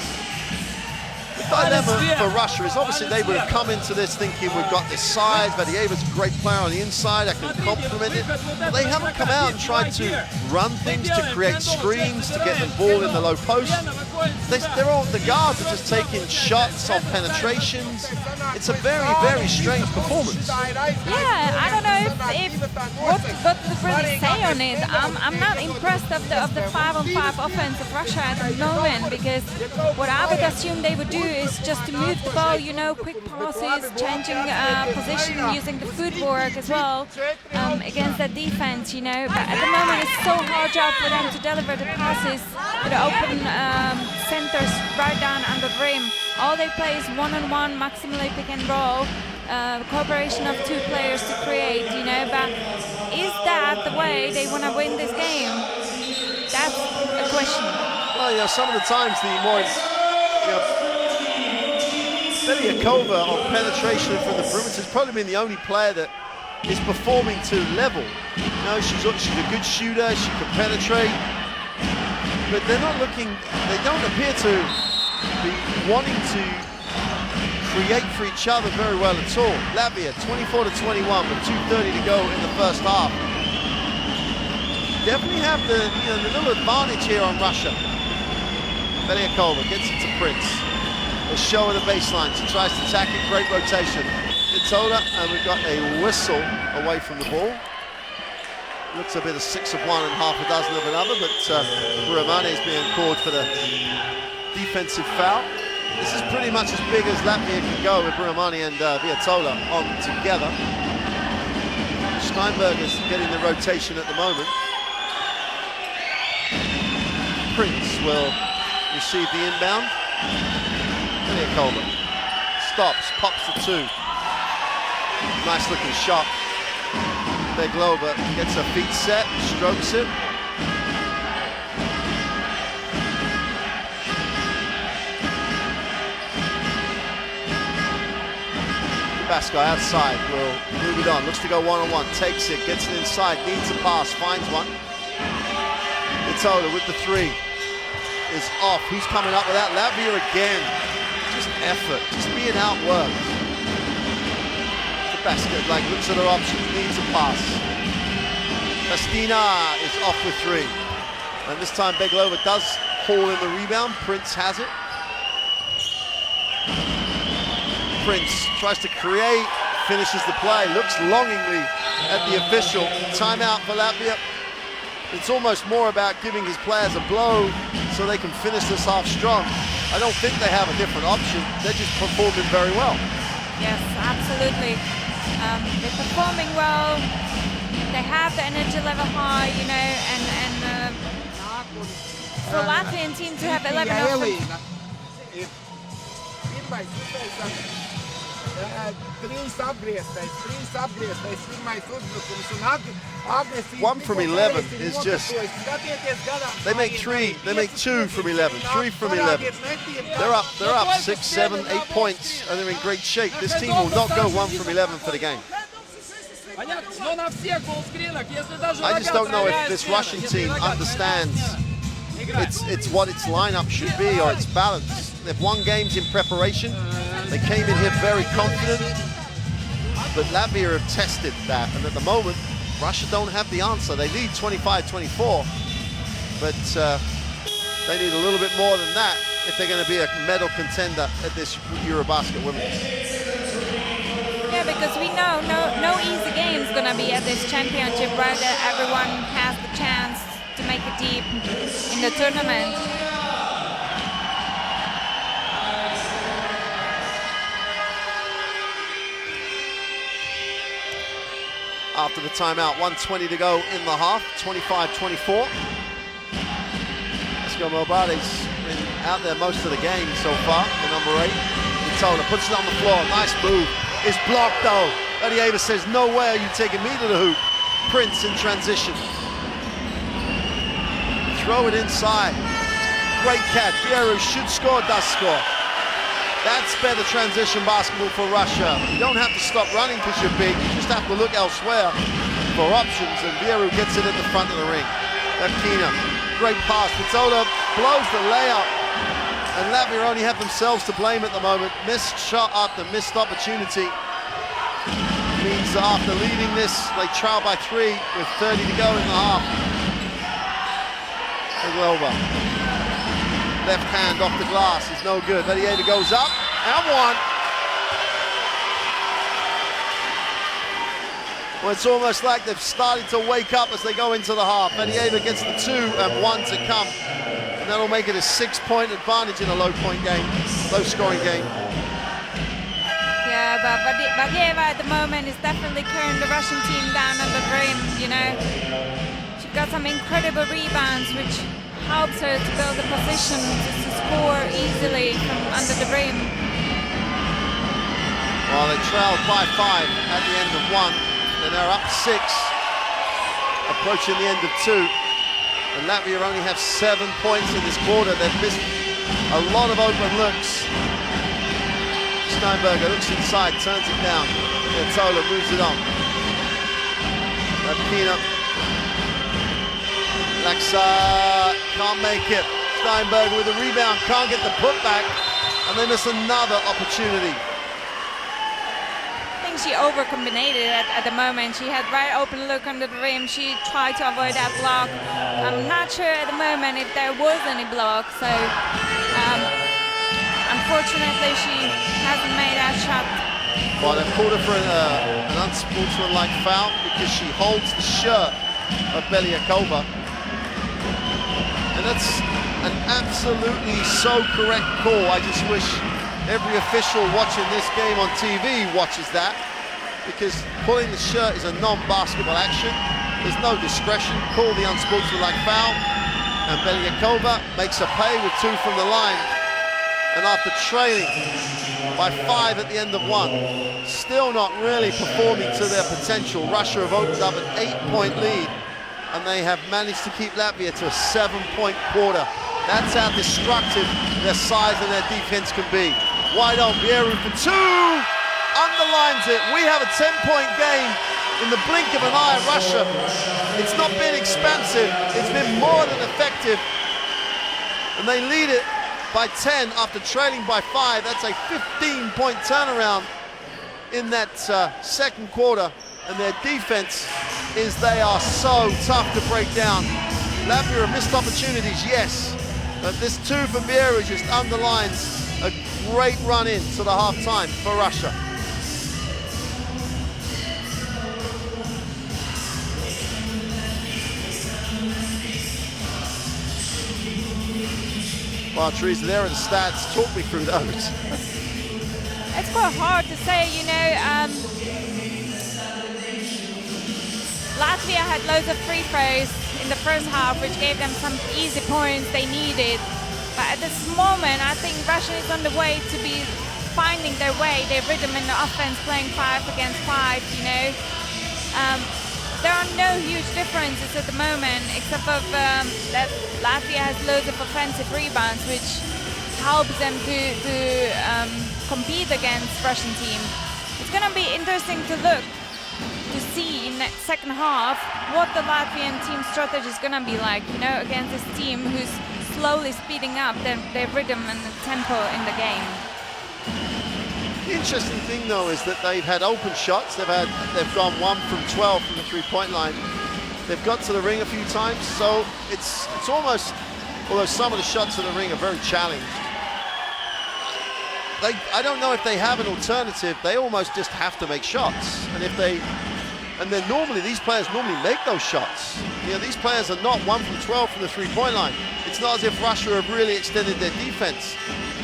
The dilemma for Russia is obviously they would have come into this thinking we've got this size, Vadieva's a great player on the inside, I can complement it, but they haven't come out and tried to run things, to create screens, to get the ball in the low post. They're all, the guards are just taking shots on penetrations. It's a very, very strange performance. Yeah, I don't know if what to really say on it. I'm not impressed of the 5-on-5 offense of Russia at the moment, because what I would assume they would do is just to move the ball, you know, quick passes, changing position, using the footwork as well against that defense, you know. But at the moment it's so hard job for them to deliver the passes to the open centers right down under the rim. All they play is one-on-one, maximally pick and roll, cooperation of two players to create, you know. But is that the way they want to win this game? That's a question. Well, you know, some of the times the more, you know, Beliakova on penetration from the perimeter has probably been the only player that is performing to level. You know, she's a good shooter, she can penetrate, but they're not looking, they don't appear to be wanting to create for each other very well at all. Latvia 24-21 with 2:30 to go in the first half. Definitely have the, you know, the little advantage here on Russia. Beliakova gets it to Prince. A show of the baseline. She tries to attack it. Great rotation. Itola, and we've got a whistle away from the ball. Looks a bit of 6 of one and half a dozen of another, but Buramane is being called for the defensive foul. This is pretty much as big as Latvia can go with Buramane and Viatola on together. Steinberg is getting the rotation at the moment. Prince will receive the inbound. Beliakova stops, pops the two. Nice looking shot. Beglova gets her feet set, strokes it. Basco outside will move it on, looks to go one-on-one, takes it, gets it inside, needs a pass, finds one. Itola with the three is off. Who's coming up with that? Latvia again. Just effort, just being outworked. The basket, like, looks at her options, needs a pass. Castina is off with three. And this time Beglova does haul in the rebound. Prince has it. Prince tries to create, finishes the play, looks longingly at the official. Timeout for Latvia. It's almost more about giving his players a blow so they can finish this half strong. I don't think they have a different option. They're just performing very well. Yes, absolutely. They're performing well. They have the energy level high, you know, and for Latvian team to have 11 1 from 11 is just, they make 2 from 11, 3 from 11. They're up 6, 7, 8 points, and they're in great shape. This team will not go 1 from 11 for the game. I just don't know if this Russian team understands it's what its lineup should be, or its balance. They've won games in preparation. They came in here very confident, but Latvia have tested that, and at the moment, Russia don't have the answer. They lead 25-24, but they need a little bit more than that if they're going to be a medal contender at this EuroBasket Women. Yeah, because we know no easy game is going to be at this championship, right? That everyone has the chance to make it deep in the tournament. After the timeout, 1:20 to go in the half, 25-24. Let's Mobade's been out there most of the game so far, the number 8. Itola puts it on the floor, nice move. It's blocked though. Elieva says, no way are you taking me to the hoop. Prince in transition. Throw it inside. Great catch. Vieru should score, does score. That's better transition basketball for Russia. You don't have to stop running because you're big. You just have to look elsewhere for options, and Vieru gets it at the front of the ring. Lepkina, great pass. Vitola blows the layup, and Latvia only have themselves to blame at the moment. Missed shot after missed opportunity. Means that after leading this, they trail by 3 with 30 to go in the half. Over. Left hand off the glass is no good. Elieva goes up and 1. Well, it's almost like they've started to wake up as they go into the half. Elieva gets the 2 and 1 to come, and that'll make it a 6-point advantage in a low-scoring game. Yeah, but Vadieva at the moment is definitely carrying the Russian team down on the rim, you know. She got some incredible rebounds, which helps her to build a position to score easily from under the rim. Well, they trailed by 5 at the end of 1, and they're up 6, approaching the end of 2. And Latvia only have 7 points in this quarter. They've missed a lot of open looks. Steinberger looks inside, turns it down. Tola moves it on. Lepkina. Laxa can't make it. Steinberger with a rebound, can't get the putback, and they miss another opportunity. I think she overcombinated at the moment. She had right open look under the rim. She tried to avoid that block. I'm not sure at the moment if there was any block, so unfortunately she hasn't made that shot. Well, they've called her for an unsportsmanlike foul because she holds the shirt of Belyakova. And that's an absolutely so correct call. I just wish every official watching this game on TV watches that, because pulling the shirt is a non-basketball action. There's no discretion. Call the unsportsmanlike foul, and Belyakova makes a pay with 2 from the line. And after trailing by 5 at the end of 1, still not really performing to their potential. Russia have opened up an 8-point lead, and they have managed to keep Latvia to a 7-point quarter. That's how destructive their size and their defense can be. Wide on, Vieru for 2, underlines it. We have a 10-point game in the blink of an eye. Russia, it's not been expansive, it's been more than effective, and they lead it by 10 after trailing by 5. That's a 15-point turnaround in that second quarter, and their defense is they are so tough to break down. Latvia have missed opportunities, yes, but this 2 for Vieru just underlines a great run in to the half-time for Russia. Well, Teresa, there are the stats. Talk me through those. It's quite hard to say, you know. Latvia had loads of free throws in the first half, which gave them some easy points they needed. But at this moment, I think Russia is on the way to be finding their way, their rhythm in the offense, playing 5 against 5, you know. There are no huge differences at the moment, except for that Latvia has loads of offensive rebounds, which helps them to compete against Russian team. It's going to be interesting to look to see in the second half what the Latvian team strategy is going to be like, you know, against this team who's slowly speeding up their rhythm and the tempo in the game. The interesting thing, though, is that they've had open shots. They've gone 1 from 12 from the three-point line. They've got to the ring a few times, so it's almost, although some of the shots at the ring are very challenged, I don't know if they have an alternative. They almost just have to make shots, and then normally these players normally make those shots. You know, these players are not 1 from 12 from the three-point line. It's not as if Russia have really extended their defense.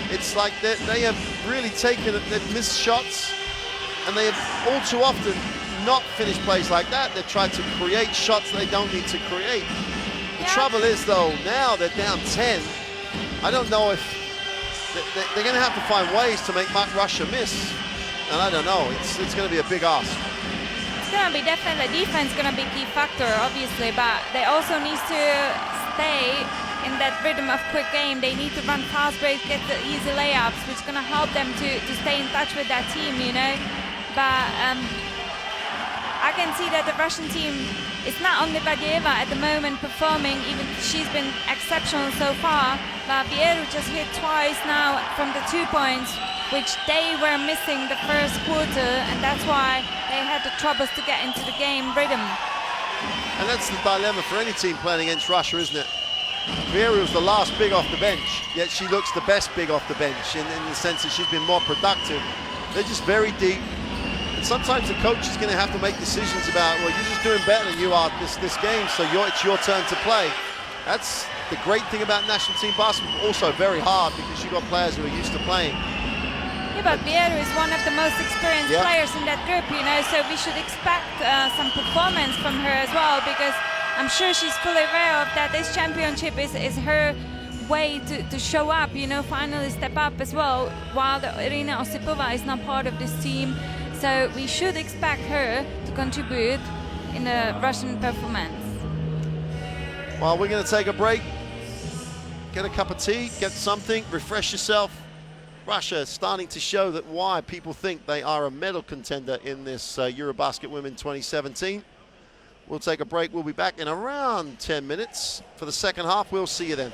It's like they have really they've missed shots, and they have all too often not finished plays like that. They've tried to create shots they don't need to create. The trouble is, though, now they're down 10. I don't know if they're going to have to find ways to make Russia miss, and I don't know. It's going to be a big ask. It's going to be definitely defense going to be key factor, obviously, but they also need to stay in that rhythm of quick game. They need to run fast breaks, get the easy layups, which is going to help them to stay in touch with that team, you know. But I can see that the Russian team, it's not only Vadieva at the moment performing, even she's been exceptional so far, but Vieru just hit twice now from the 2 points, which they were missing the first quarter, and that's why they had the troubles to get into the game rhythm. And that's the dilemma for any team playing against Russia, isn't it? Vieru was the last big off the bench, yet she looks the best big off the bench in the sense that she's been more productive. They're just very deep. And sometimes the coach is going to have to make decisions about, well, you're just doing better than you are this game, so it's your turn to play. That's the great thing about national team basketball. Also very hard because you've got players who are used to playing. Yeah, but Vieru is one of the most experienced players in that group, you know, so we should expect some performance from her as well, because I'm sure she's fully aware of that this championship is her way to show up, you know, finally step up as well, while Irina Osipova is not part of this team. So we should expect her to contribute in the Russian performance. Well, we're going to take a break, get a cup of tea, get something, refresh yourself. Russia is starting to show that why people think they are a medal contender in this EuroBasket Women 2017. We'll take a break. We'll be back in around 10 minutes for the second half. We'll see you then.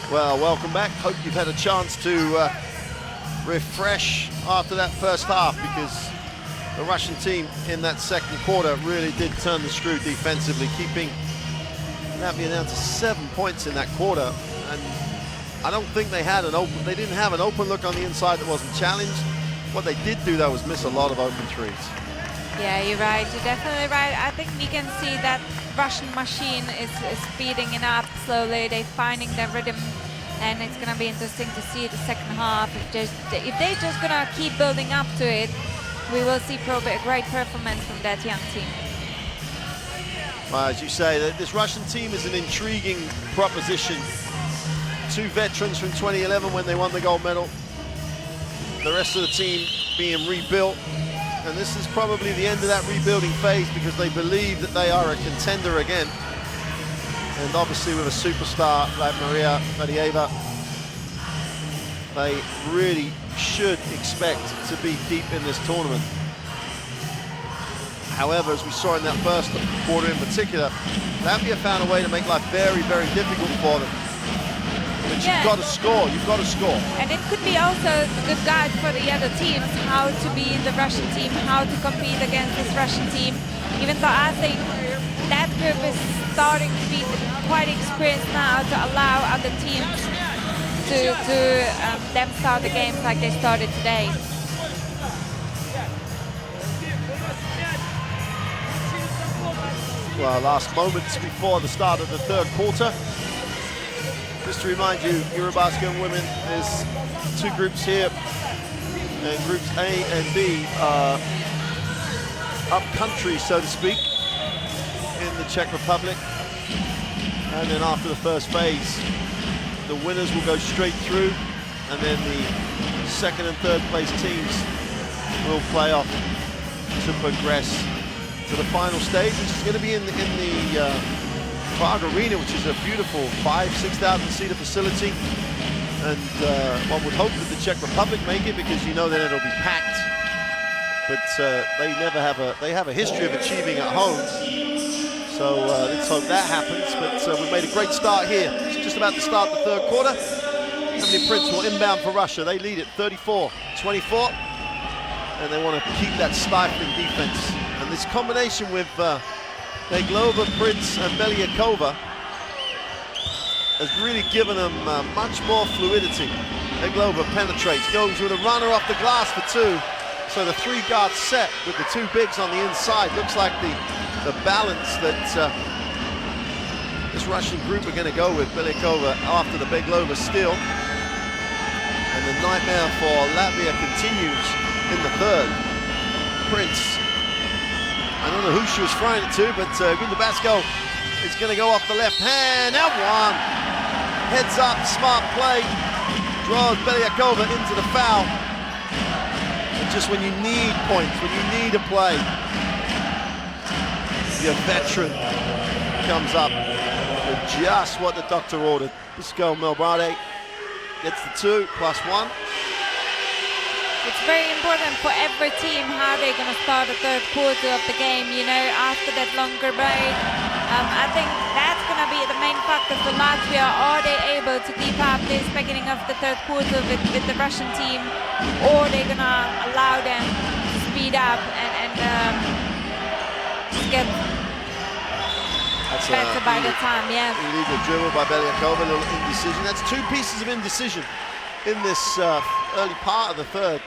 Well, welcome back. Hope you've had a chance to refresh after that first half, because the Russian team in that second quarter really did turn the screw defensively, keeping Latvia down to 7 points in that quarter. And I don't think they didn't have an open look on the inside that wasn't challenged. What they did do, though, was miss a lot of open threes. Yeah, you're right. You're definitely right. I think we can see that Russian machine is speeding it up slowly. They're finding their rhythm, and it's going to be interesting to see the second half. If they're just going to keep building up to it, we will see probably a great performance from that young team. Well, as you say, this Russian team is an intriguing proposition. 2 veterans from 2011 when they won the gold medal. The rest of the team being rebuilt. And this is probably the end of that rebuilding phase, because they believe that they are a contender again. And obviously with a superstar like Maria Vadieva, they really should expect to be deep in this tournament. However, as we saw in that first quarter in particular, Latvia found a way to make life very, very difficult for them. But you've got to score, you've got to score. And it could be also a good guide for the other teams, how to be in the Russian team, how to compete against this Russian team. Even though I think that group is starting to be quite experienced now to allow other teams to them start the games like they started today. Well, last moments before the start of the third quarter. Just to remind you, EuroBasket Women is 2 groups here, and groups A and B are up country, so to speak, in the Czech Republic. And then after the first phase, the winners will go straight through, and then the second and third place teams will play off to progress to the final stage, which is going to be in the Prague Arena, which is a beautiful 5,000–6,000 seater facility. And one would hope that the Czech Republic make it, because you know that it'll be packed. But they have a history of achieving at home. So let's hope that happens. But we've made a great start here. It's just about to start the third quarter. Emily Prince will inbound for Russia. They lead it 34-24. And they want to keep that stifling defense. And this combination with Beglova, Prince and Belyakova has really given them much more fluidity. Beglova penetrates, goes with a runner off the glass for 2. So the 3-guard set with the 2 bigs on the inside looks like the balance that this Russian group are going to go with. Belyakova after the Beglova steal. And the nightmare for Latvia continues in the third. Prince, I don't know who she was throwing it to, but Gundabasco is going to go off the left hand, and one. Heads up, smart play, draws Belyakova into the foul. And just when you need points, when you need a play, your veteran comes up with just what the doctor ordered. Let's go, Melbrade gets the 2 plus 1. It's very important for every team how they're going to start the third quarter of the game, you know, after that longer break. I think that's going to be the main factor for Latvia. Are they able to keep up this beginning of the third quarter with the Russian team, or they're going to allow them to speed up and get better by the time, yeah. Illegal dribble by Belyakova, a little indecision. That's 2 pieces of indecision in this early part of the third.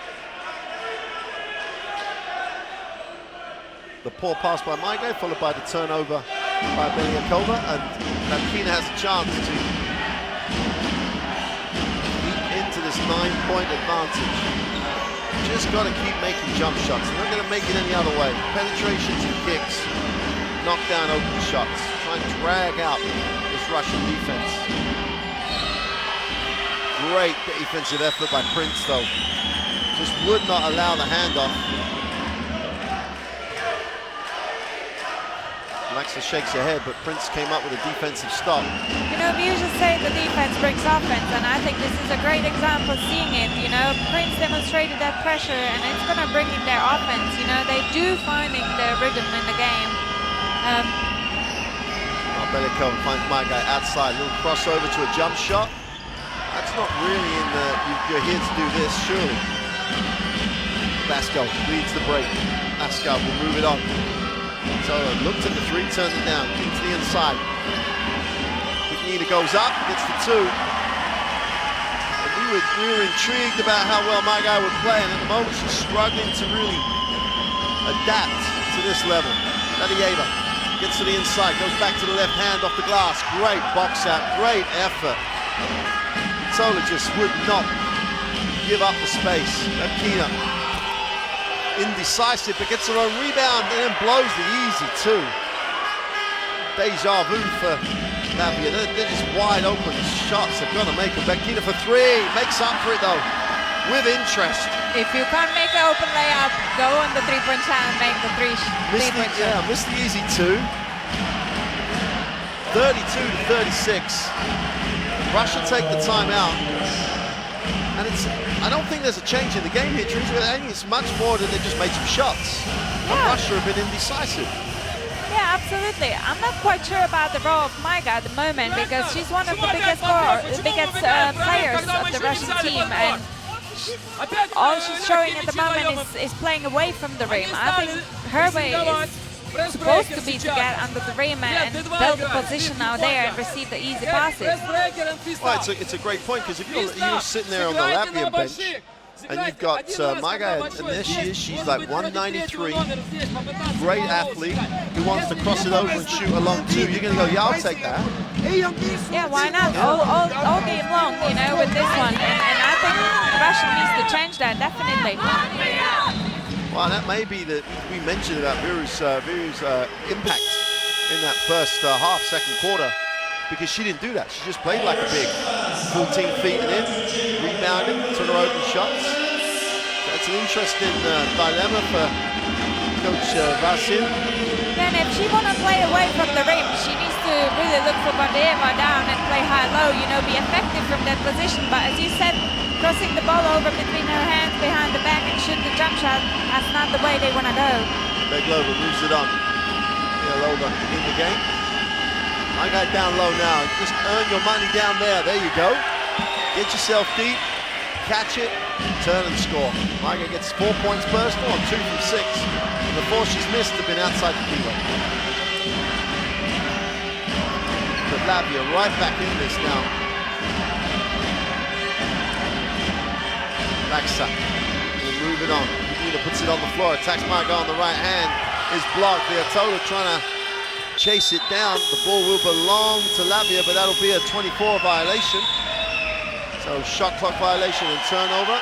The poor pass by Maige, followed by the turnover by Belyakova, and Latvia has a chance to eat into this 9-point advantage. Just got to keep making jump shots. They're not going to make it any other way. Penetrations and kicks, knock down open shots, try and drag out this Russian defense. Great defensive effort by Prince, though. Just would not allow the handoff. Alexa shakes her head, but Prince came up with a defensive stop. You know, we usually say the defense brings offense, and I think this is a great example of seeing it. You know, Prince demonstrated that pressure, and it's going to bring in their offense. You know, they do finding their rhythm in the game. Belyakova finds my guy outside, a little crossover to a jump shot. you're here to do this, surely. Basco leads the break. Basco will move it on. So looked at the three, turned it down, into the inside. Nina goes up, gets the two. And we were intrigued about how well my guy would play, and at the moment she's struggling to really adapt to this level. Ladieva gets to the inside, goes back to the left hand off the glass. Great box out, great effort. Tola just would not give up the space. Akina, indecisive, but gets her own rebound and then blows the easy two. Deja vu for Latvia. They're just wide open shots. They've got to make them. Akina for three, makes up for it though, with interest. If you can't make an open layup, go on the three-point shot and make the three-point shot. Missed the easy two. 32-36. Russia take the timeout. And I don't think there's a change in the game here, Teresa. I think it's much more that they just made some shots. Yeah. And Russia have been indecisive. Yeah, absolutely. I'm not quite sure about the role of Maiga at the moment because she's one of the biggest players of the Russian team, and all she's showing at the moment is playing away from the rim. I think her way is supposed to be to get under the rim and build the position out there and receive the easy passes. Well, it's a great point, because if you're sitting there on the Latvian bench and you've got Maiga, and there she is, she's like 193, great athlete who wants to cross it over and shoot a long two. You're going to go, yeah, I'll take that. Yeah, why not? All game long, you know, with this one. And I think Russia needs to change that, definitely. Well, that may be that we mentioned about Viru's impact in that first half, second quarter, because she didn't do that. She just played like a big 14 feet and in, rebounded, took her open shots. That's an interesting dilemma for Coach Vasil. Then if she want to play away from the rim, she needs to really look for Bandeva down and play high-low, you know, be effective from that position. But as you said, crossing the ball over between her hands behind the back and shoot the jump shot, that's not the way they want to go. Beglova moves it on. Beglova in the game. My guy down low now. Just earn your money down there. There you go. Get yourself deep, catch it, turn and score. My guy gets 4 points personal on 2 from 6. And the 4 she's missed have been outside the kilo. But Latvia right back in this now. Laksa will move it on. Nina puts it on the floor, attacks Marga on the right hand, is blocked. Tola trying to chase it down. The ball will belong to Latvia, but that'll be a 24 violation. So shot clock violation and turnover.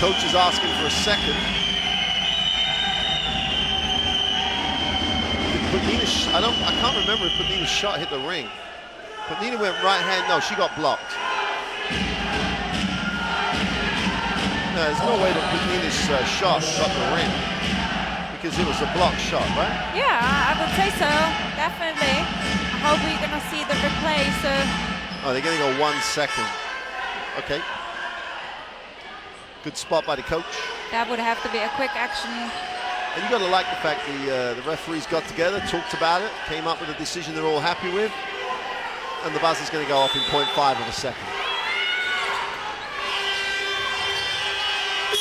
Coach is asking for a second. I can't remember if Nina's shot hit the ring. But Nina went right hand. No, she got blocked. No, there's no way that Nina's shot got the ring, because it was a blocked shot, right? Yeah, I would say so, definitely. I hope we're going to see the replay. Oh, they're going to go 1 second. Okay. Good spot by the coach. That would have to be a quick action. And you got to like the fact the referees got together, talked about it, came up with a decision they're all happy with, and the buzzer's going to go off in 0.5 of a second.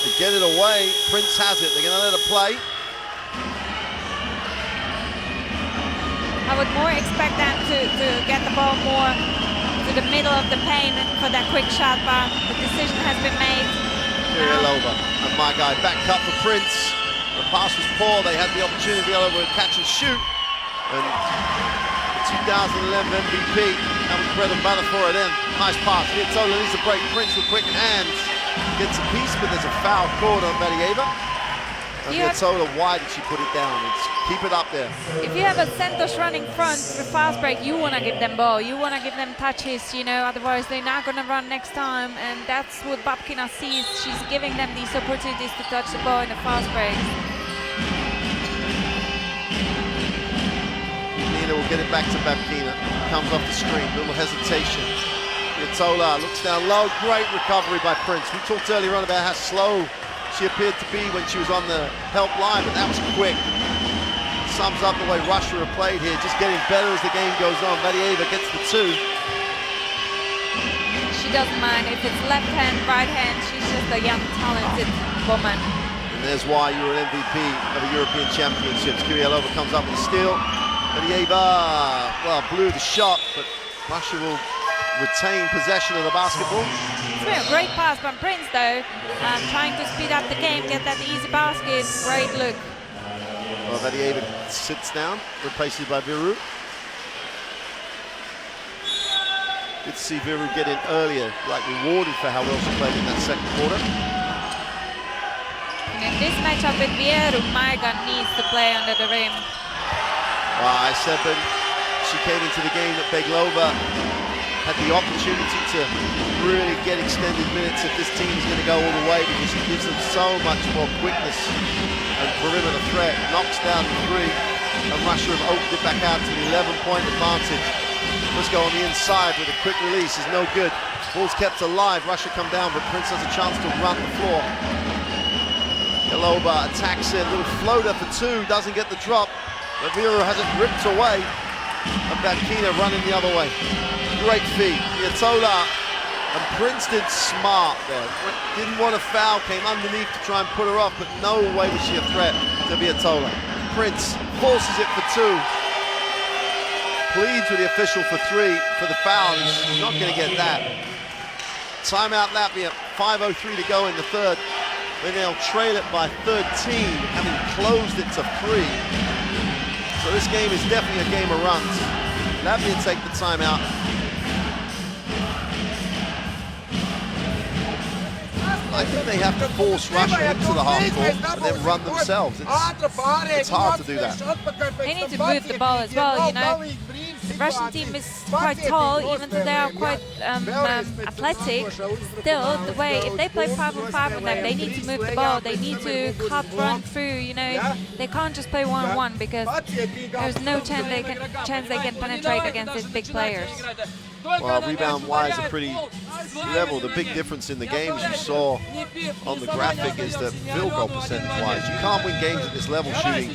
They get it away. Prince has it. They're going to let it play. I would more expect them to get the ball more to the middle of the paint for that quick shot, but the decision has been made. Over. And my guy back cut for Prince. The pass was poor. They had the opportunity to be able to catch and shoot. And the 2011 MVP, that was bread and butter for it then. Nice pass. Tola needs to break. Prince with quick hands. Gets a piece, but there's a foul called on Bedieva. And Tola, why did she put it down? Keep it up there. If you have a centers running front with fast break, you want to give them ball. You want to give them touches, you know, otherwise they're not going to run next time. And that's what Babkina sees. She's giving them these opportunities to touch the ball in the fast break. Nina will get it back to Babkina. Comes off the screen, little hesitation. Tola looks down low, great recovery by Prince. We talked earlier on about how slow she appeared to be when she was on the help line, but that was quick. Sums up the way Russia have played here, just getting better as the game goes on. Bedieva gets the 2. She doesn't mind if it's left hand, right hand. She's just a young, talented woman. And there's why you were an MVP of the European Championships. Kirielova comes up with a steal. Bedieva, well, blew the shot, but Russia will retain possession of the basketball. It's been a great pass from Prince, though. Trying to speed up the game, get that easy basket. Great look. Well, Bedieva sits down, replaced by Viru. Good to see Viru get in earlier, like rewarded for how well she played in that second quarter. And in this matchup with Viru, Maiga needs to play under the rim. I said when she came into the game that Beglova had the opportunity to really get extended minutes if this team is going to go all the way, because she gives them so much more quickness and perimeter threat. Knocks down the three, and Russia have opened it back out to the 11-point advantage. Let's go on the inside with a quick release is no good. Ball's kept alive. Russia come down, but Prince has a chance to run the floor. Beglova attacks it, little floater for two, doesn't get the drop. But Viru has it ripped away, and Babkina running the other way. Great feed. Yatola and Prince did smart there. Didn't want to foul, came underneath to try and put her off, but no way was she a threat to Yatola. Prince forces it for two. Pleads with the official for three for the foul. He's not going to get that. Timeout Latvia, 5:03 to go in the third. They now trail it by 13, having closed it to 3. So this game is definitely a game of runs. Latvia take the timeout. I think they have to force Russia into the half court and then run themselves. It's hard to do that. They need to move the ball as well, you know. The Russian team is quite tall, even though they are quite athletic. Still, the way, if they play 5-on-5 with them, they need to move the ball. They need to cut, run through, you know. They can't just play 1-on-1 because there's no chance they can penetrate against these big players. Well, rebound-wise, a pretty level. The big difference in the games you saw on the graphic is that field goal percentage-wise, you can't win games at this level shooting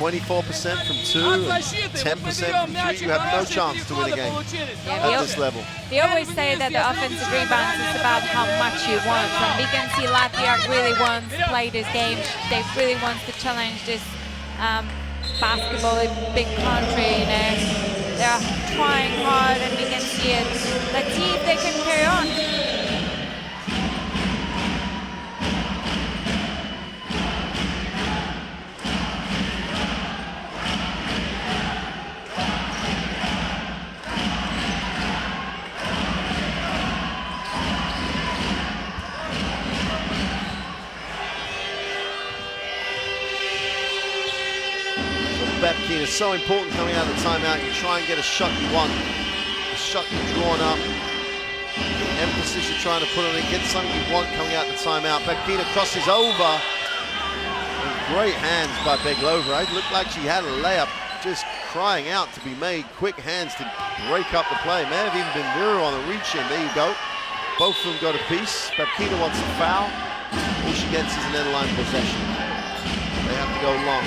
24% from 2 and 10% from 3. You have no chance to win a game at this level. They always say that the offensive rebounds is about how much you want. And we can see Latvia really wants to play this game. They really want to challenge this basketball in big country, you know. They're trying hard and we can see it. Let's see if they can carry on. Babkina is so important coming out of the timeout. You try and get a shot you want, a shot you've drawn up, the emphasis you're trying to put on it, get something you want coming out of the timeout. Babkina crosses over, and great hands by Beglova. It looked like she had a layup just crying out to be made. Quick hands to break up the play. May have even been Viru on the reach in. There you go. Both of them got a piece. Babkina wants a foul. All she gets is an end line possession. They have to go long.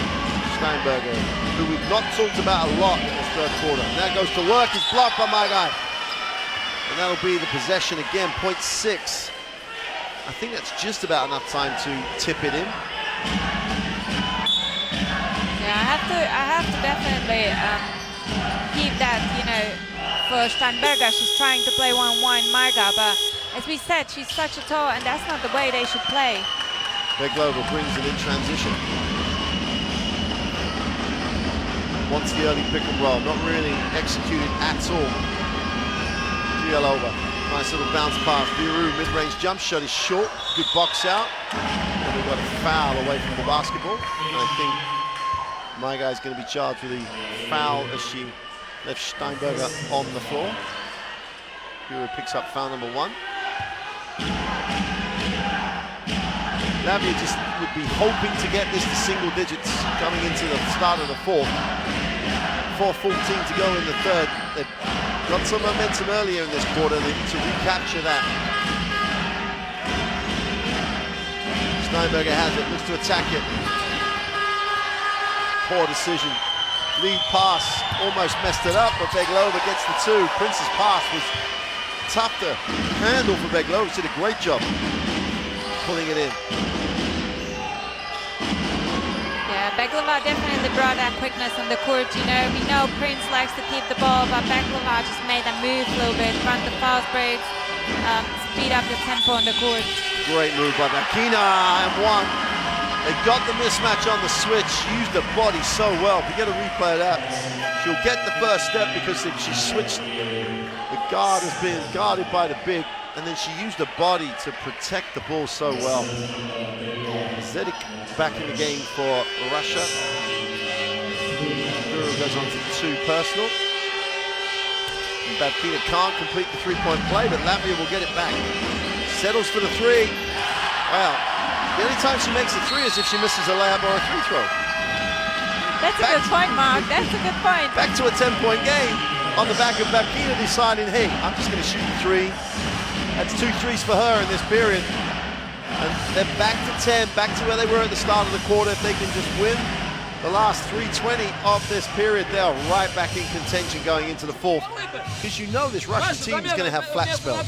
Steinberger, who we've not talked about a lot in this third quarter. And that goes to work, he's blocked by my guy. And that'll be the possession again, 0.6. I think that's just about enough time to tip it in. Yeah, I have to definitely keep that, you know, for Steinberger. She's trying to play 1-1 Marga, but as we said, she's such a tall, and that's not the way they should play. Beglova brings it in transition. Wants the early pick and roll, not really executed at all. Kirielova, nice little bounce pass. Viru, mid-range jump shot is short. Good box out. And we've got a foul away from the basketball. And I think my guy's going to be charged with the foul as she left Steinberger on the floor. Viru picks up foul number 1. Latvia just would be hoping to get this to single digits coming into the start of the fourth. 4:14 to go in the third. They've got some momentum earlier in this quarter. They need to recapture that. Steinberger has it, looks to attack it. Poor decision. Lead pass, almost messed it up, but Beglova gets the 2. Prince's pass was tough to handle for Beglovic. Did a great job pulling it in. Yeah, Beglova definitely brought that quickness on the court. You know, we know Prince likes to keep the ball, but Beglova just made them move a little bit, run the fast breaks, speed up the tempo on the court. Great move by Bakina, and one. They got the mismatch on the switch, used the body so well. If you get a replay of that, she'll get the first step because if she switched, the guard is being guarded by the big, and then she used the body to protect the ball so well. Zedik back in the game for Russia. Guru goes on to 2 personal. And Babkina can't complete the 3-point play, but Latvia will get it back. Settles for the 3. Wow. The only time she makes a 3 is if she misses a layup or a free throw. That's a good point, Mark. That's a good point. Back to a 10-point game on the back of Babkina deciding, hey, I'm just going to shoot the 3. That's 2 threes for her in this period. And they're back to 10, back to where they were at the start of the quarter. If they can just win the last 3:20 of this period, they're right back in contention going into the 4th. Because you know this Russian team is going to have flat spells.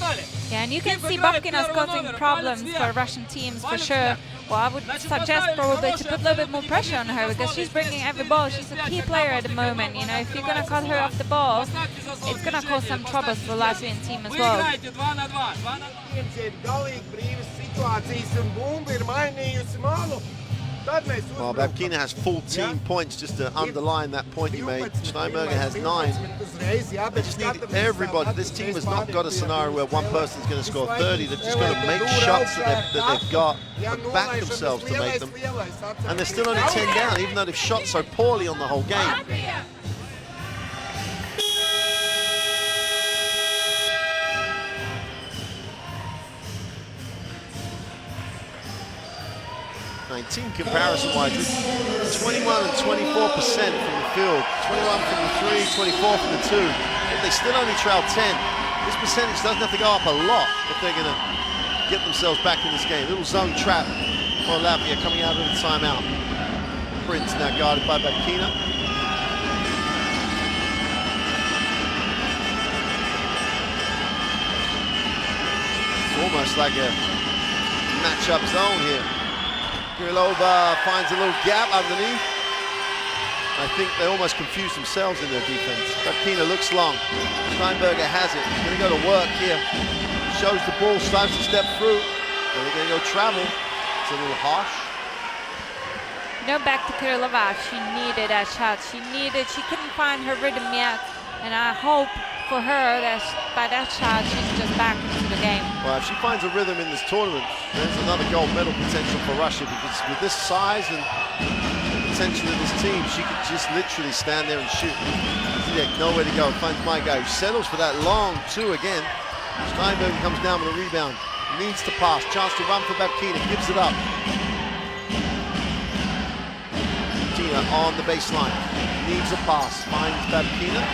Yeah, and you can see Babkina's causing problems for Russian teams for sure. Well, I would suggest probably to put a little bit more pressure on her because she's bringing every ball. She's a key player at the moment. You know, if you're going to cut her off the ball, it's going to cause some troubles for the Latvian team as well. Well, Babkina has 14 points, just to underline that point you made. Steinberger has 9. They just need everybody. This team has not got a scenario where one person's going to score 30. They've just got to make shots that they've got and back themselves to make them. And they're still only 10 down, even though they've shot so poorly on the whole game. Team comparison-wise, 21 and 24% from the field, 21 from the 3, 24 from the 2. But they still only trail 10. This percentage doesn't have to go up a lot if they're going to get themselves back in this game. Little zone trap for Latvia coming out of the timeout. Prince now guarded by Babkina. It's almost like a matchup zone here. Krylova finds a little gap underneath. I think they almost confused themselves in their defense. Babkina looks long. Steinberger has it. He's going to go to work here. Shows the ball, starts to step through. Then they're going to go travel. It's a little harsh. You know, back to Krylova, she needed that shot. She couldn't find her rhythm yet. And I hope for her that by that shot, she's just back into the game. Well, if she finds a rhythm in this tournament, there's another gold medal potential for Russia, because with this size and potential of this team, she could just literally stand there and shoot. Zidek, nowhere to go, finds my guy, who settles for that long 2 again. Steinberg comes down with a rebound, needs to pass, chance to run for Babkina, gives it up. Tina on the baseline, needs a pass, finds Babkina.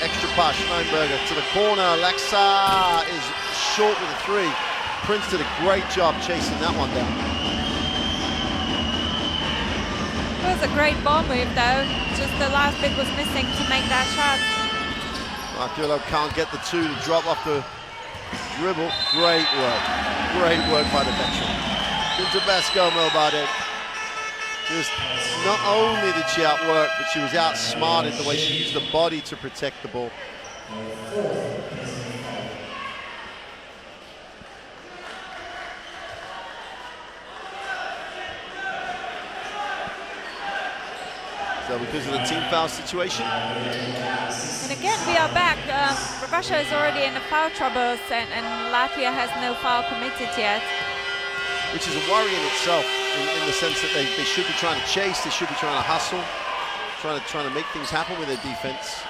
Extra pass, Steinberger to the corner. Laksa is short with a 3. Prince did a great job chasing that one down. It was a great ball move though. Just the last bit was missing to make that shot. Markulo can't get the 2 to drop off the dribble. Great work. Great work by the veteran. Good to Basco Melbade. Just not only did she outwork, but she was outsmarted the way she used the body to protect the ball. So because of the team foul situation. And again, we are back. Russia is already in the foul troubles, and Latvia has no foul committed yet. Which is a worry in itself, in the sense that they should be trying to chase, they should be trying to hustle, trying to make things happen with their defense.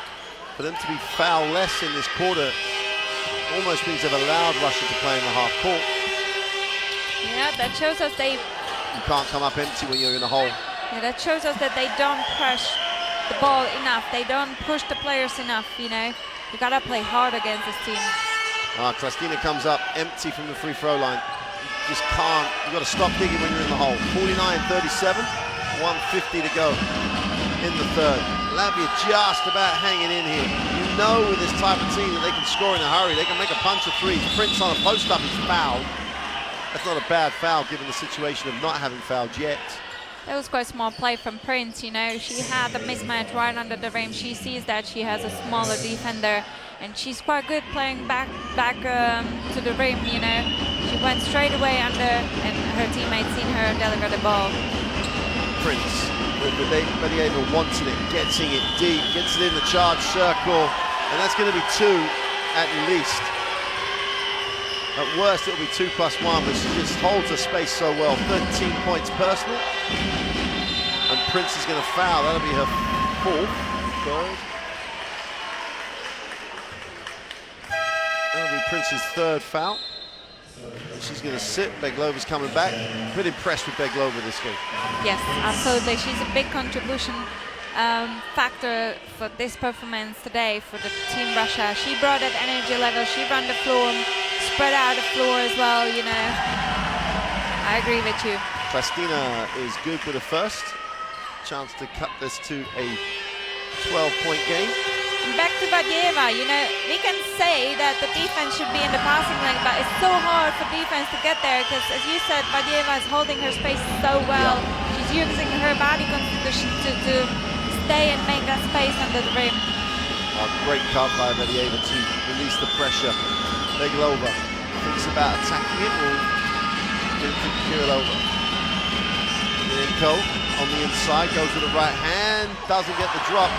For them to be foul less in this quarter almost means they've allowed Russia to play in the half court. Yeah, that shows us they... You can't come up empty when you're in a hole. Yeah, that shows us that they don't push the ball enough. They don't push the players enough, you know. You gotta play hard against this team. Kraskina comes up empty from the free throw line. Just can't, you've got to stop digging when you're in the hole. 49-37, 1:50 to go in the 3rd. Latvia just about hanging in here. You know with this type of team that they can score in a hurry. They can make a bunch of threes. Prince on a post-up, he's fouled. That's not a bad foul given the situation of not having fouled yet. That was quite a small play from Prince, you know. She had the mismatch right under the rim. She sees that she has a smaller defender, and she's quite good playing back to the rim, you know. She went straight away under, and her teammates seen her deliver the ball. Prince, with Bedieva wanting it, getting it deep, gets it in the charge circle, and that's going to be 2 at least. At worst, it'll be 2+1, but she just holds her space so well. 13 points personal. And Prince is going to foul. That'll be her 4th, 3rd. That'll be Prince's 3rd foul. And she's going to sit. Beglova's coming back. A bit impressed with Beglova this game. Yes, absolutely. She's a big contribution factor for this performance today for the Team Russia. She brought that energy level. She ran the floor, spread out the floor as well, you know. I agree with you. Klastina is good with a first. Chance to cut this to a 12-point game. And back to Bedieva, you know, we can say that the defense should be in the passing lane, but it's so hard for defense to get there because, as you said, Bedieva is holding her space so well. Yeah. She's using her body constitution to stay and make that space under the rim. Oh, great cut by Bedieva to release the pressure. Beglova thinks about attacking it or give it to Kirilova. Yenko on the inside, goes with the right hand, doesn't get the drop.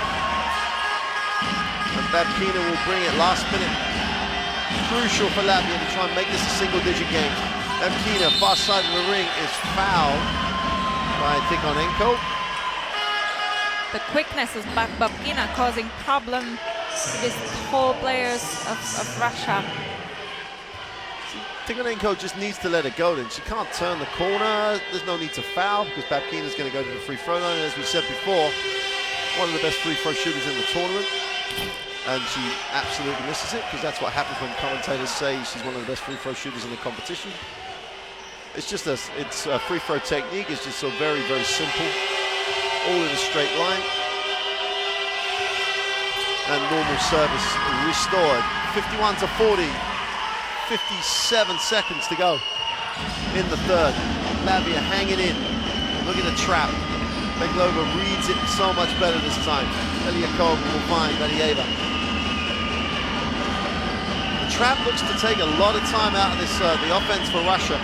And Babkina will bring it last minute. Crucial for Latvia to try and make this a single-digit game. Babkina, far side of the ring, is fouled by Tikhonenko. The quickness of Babkina causing problem to these whole players of Russia. Tikhonenko just needs to let it go then. She can't turn the corner. There's no need to foul because Babkina's going to go to the free throw line. And as we said before, one of the best free throw shooters in the tournament. And she absolutely misses it because that's what happens when commentators say she's one of the best free throw shooters in the competition. It's just a free throw technique. It's just so very, very simple. All in a straight line. And normal service restored. 51-40. 57 seconds to go in the 3rd. Latvia hanging in. Look at the trap. Beglova reads it so much better this time. Eliakova will find Bedieva. The trap looks to take a lot of time out of this the offense for Russia.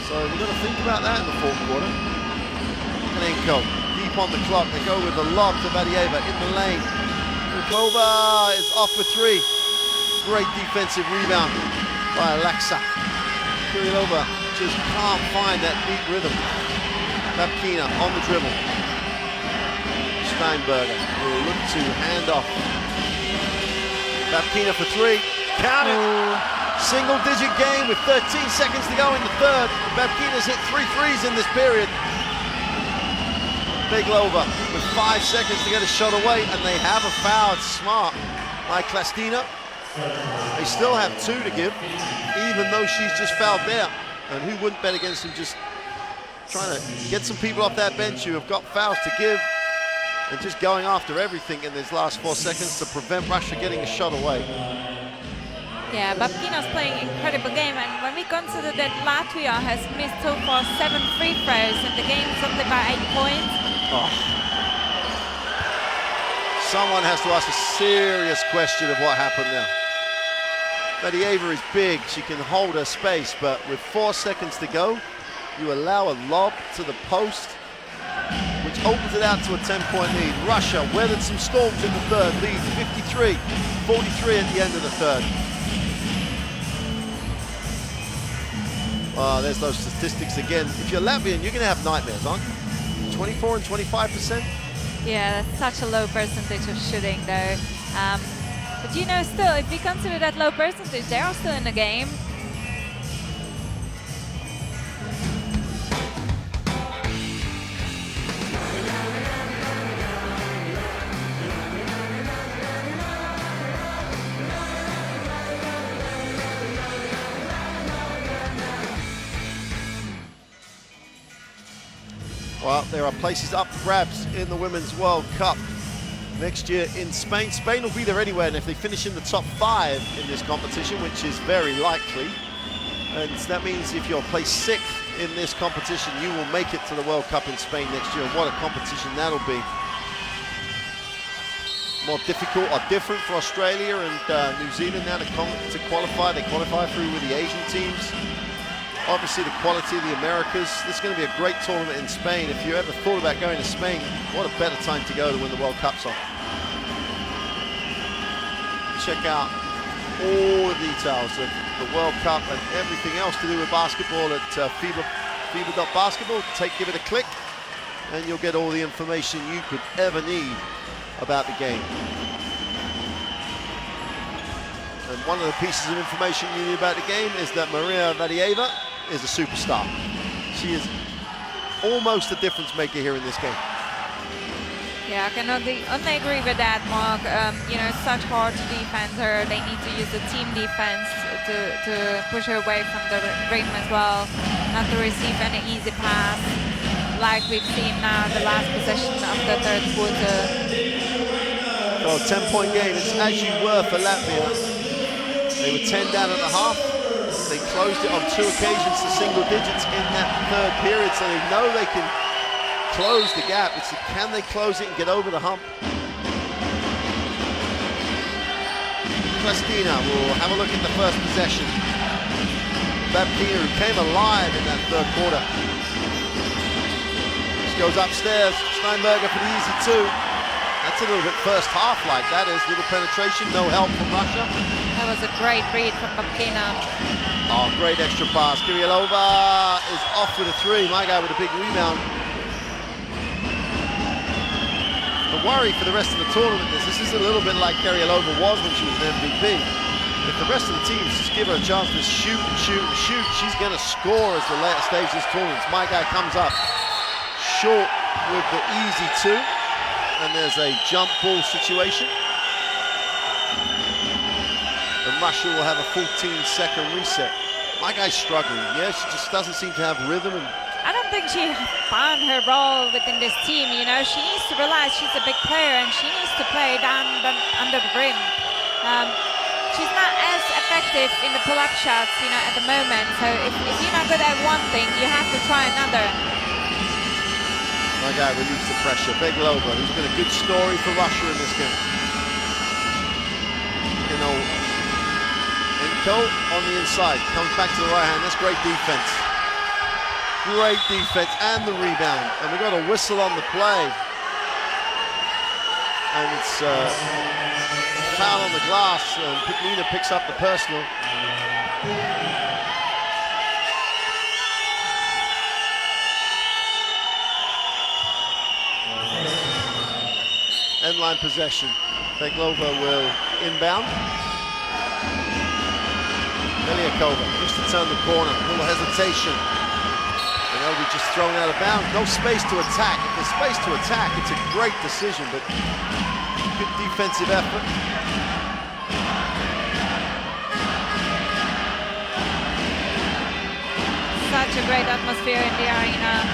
So we've got to think about that in the 4th quarter. Tikhonenko deep on the clock. They go with the lob to Bedieva in the lane. Beglova is off with 3. Great defensive rebound by Alexa. Kirilova just can't find that beat rhythm. Babkina on the dribble. Steinberger will look to hand off. Babkina for 3. Count it! Single-digit game with 13 seconds to go in the 3rd. Babkina's hit 3 threes in this period. Beglova with 5 seconds to get a shot away, and they have a foul. It's smart by Klastina. They still have 2 to give, even though she's just fouled there. And who wouldn't bet against them just trying to get some people off that bench who have got fouls to give and just going after everything in these last 4 seconds to prevent Russia getting a shot away. Yeah, Babkina's playing an incredible game, and when we consider that Latvia has missed so far 7 free throws and the game is only by 8 points. Oh. Someone has to ask a serious question of what happened there. Bedieva is big, she can hold her space, but with 4 seconds to go, you allow a lob to the post, which opens it out to a 10-point lead. Russia weathered some storms in the 3rd, lead 53-43 at the end of the 3rd. There's those statistics again. If you're Latvian, you're going to have nightmares, aren't you? 24 and 25%? Yeah, that's such a low percentage of shooting, though. But you know, still, if we consider that low percentage, they are still in the game. Well, there are places up for grabs in the Women's World Cup. next year in Spain. Spain will be there anyway, and if they finish in the top 5 in this competition, which is very likely, and that means if you're placed 6th in this competition, you will make it to the World Cup in Spain next year. What a competition that'll be. More difficult or different for Australia and New Zealand now to qualify. They qualify through with the Asian teams. Obviously the quality of the Americas. This is going to be a great tournament in Spain. If you ever thought about going to Spain, what a better time to go to win the World Cups on. Check out all the details of the World Cup and everything else to do with basketball at FIBA.basketball. Give it a click and you'll get all the information you could ever need about the game. And one of the pieces of information you need about the game is that Maria Vadieva is a superstar. She is almost a difference maker here in this game. Yeah, I can only agree with that, Mark. You know, it's such hard to defend her. They need to use the team defense to push her away from the rim as well, not to receive any easy pass, like we've seen now the last possession of the third quarter. Well, 10-point game. It's as you were for Latvia. They were 10 down at the half. They closed it on 2 occasions to single digits in that third period, so they know they can close the gap. It's can they close it and get over the hump? Kristina will have a look at the first possession. Babkina, who came alive in that third quarter. This goes upstairs. Steinberger for the easy 2. That's a little bit first half like that. Is little penetration, no help from Russia. That was a great read from Babkina. Oh, great extra pass. Kirillova is off with a 3. My guy with a big rebound. The worry for the rest of the tournament is this is a little bit like Kirillova was when she was an MVP. If the rest of the teams just give her a chance to shoot and shoot and shoot, she's going to score as the later stage of this tournament. My guy comes up short with the easy 2. And there's a jump ball situation. And Russia will have a 14-second reset. My guy's struggling. Yeah, she just doesn't seem to have rhythm. And I don't think she found her role within this team. You know, she needs to realize she's a big player and she needs to play down under the rim. She's not as effective in the pull-up shots, you know, at the moment. So if you're not good at one thing, you have to try another. My guy relieves the pressure. Beglova, who's been a good story for Russia in this game. You know, Inko on the inside, comes back to the right hand. That's great defense. Great defense and the rebound. And we got a whistle on the play. And it's foul on the glass. And Nina picks up the personal. End-line possession. Beglova will inbound. Veliakova just to turn the corner. A little hesitation. And they'll be just thrown out of bounds. No space to attack. If there's space to attack, it's a great decision, but good defensive effort. Such a great atmosphere in the arena.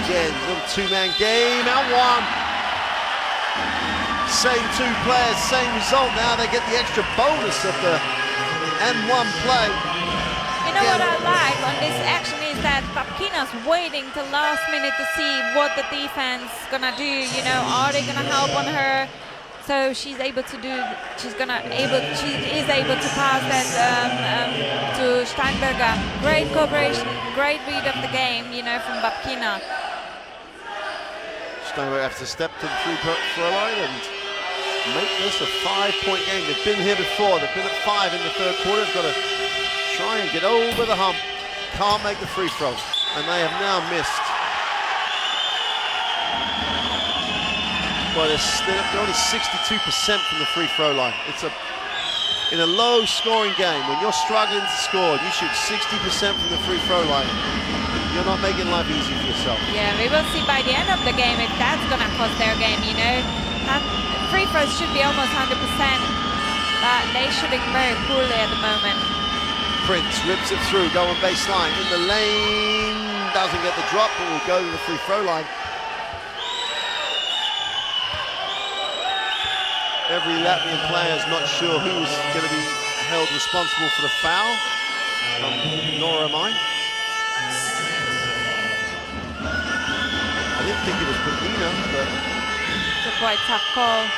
Again, little 2-man game, out 1. Same 2 players, same result. Now they get the extra bonus of the M1 play. You know what I like on this action is that Babkina's waiting till last minute to see what the defense gonna do. You know, are they gonna help on her? So she's able to do. She is able to pass that to Steinberger. Great cooperation, great read of the game. You know, from Babkina. Steinberger has to step to the free-throw line and make this a 5-point game. They've been here before. They've been at 5 in the third quarter. They've got to try and get over the hump. Can't make the free throw, and they have now missed. Well, they're only 62% from the free throw line. It's in a low-scoring game when you're struggling to score. You shoot 60% from the free throw line. You're not making life easy for yourself. Yeah, we will see by the end of the game if that's gonna cost their game. You know, free throws should be almost 100%, but they're shooting very poorly at the moment. Prince rips it through, going baseline, in the lane, doesn't get the drop, but will go to the free throw line. Every Latvian player is not sure who's going to be held responsible for the foul, nor am I. I didn't think it was Pagina, but... It's a quite tough call.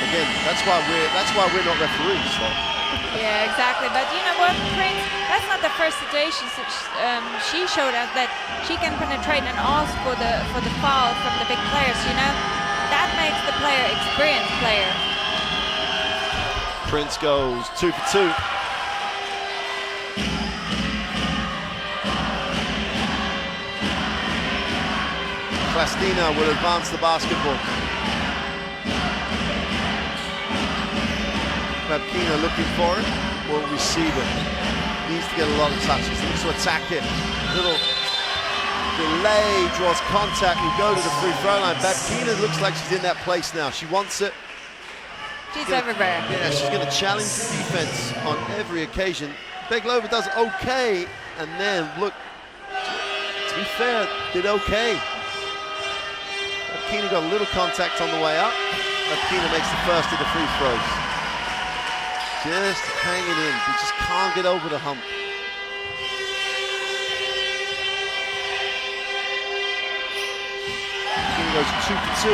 Again, that's why we're not referees. So. Yeah, exactly. But you know what, Prince? That's not the first situation. She showed us that she can penetrate and ask for the foul from the big players. You know, that makes the player experienced player. Prince goes 2 for 2. Klastina will advance the basketball. Babkina looking for it, will receive it. Needs to get a lot of touches, needs to attack it. Little delay, draws contact, will go to the free throw line. Babkina looks like she's in that place now. She wants it. She's everywhere. Yeah, she's going to challenge the defense on every occasion. Beglova does okay, and then look, to be fair, did okay. Babkina got a little contact on the way up. Babkina makes the first of the free throws. Just hanging in, he just can't get over the hump. He goes 2 for 2.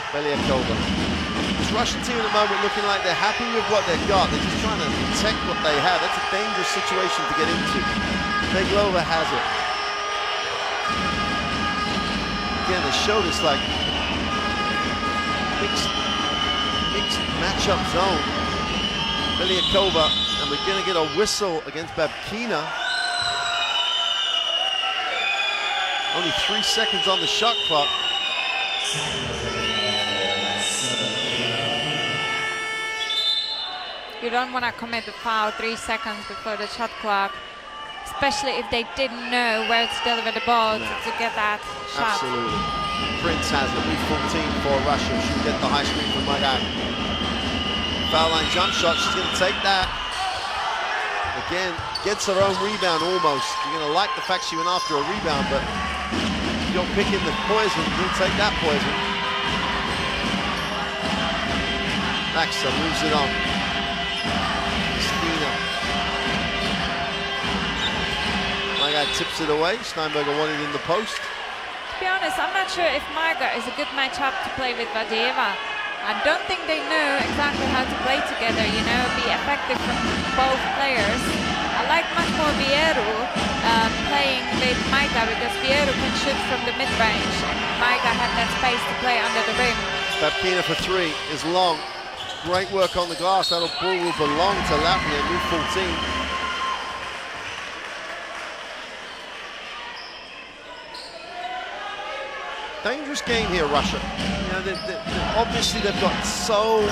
Beliakova. This Russian team at the moment looking like they're happy with what they've got. They're just trying to protect what they have. That's a dangerous situation to get into. Beglova has it. Again, they showed us like mixed matchup zone. Beliakova, and we're going to get a whistle against Babkina. Only 3 seconds on the shot clock. You don't want to commit a foul 3 seconds before the shot clock, especially if they didn't know where to deliver the ball to get that shot. Absolutely. Prince has it, lead 14 for Russia. She'll get the high screen from Magak. Foul line jump shot, she's going to take that. Again, gets her own rebound almost. You're going to like the fact she went after a rebound, but if you're picking the poison, you'll take that poison. Maxa moves it on. Stina. Magak tips it away. Steinberger wanted in the post. To be honest, I'm not sure if Marga is a good matchup to play with Vadieva. I don't think they know exactly how to play together, you know, be effective from both players. I like much more Vieru playing with Maika because Vieru can shoot from the mid-range and Maika had that space to play under the rim. Babkina for 3 is long. Great work on the glass. That ball will belong to Latvia, new 14. Dangerous game here, Russia. You know, obviously they've got so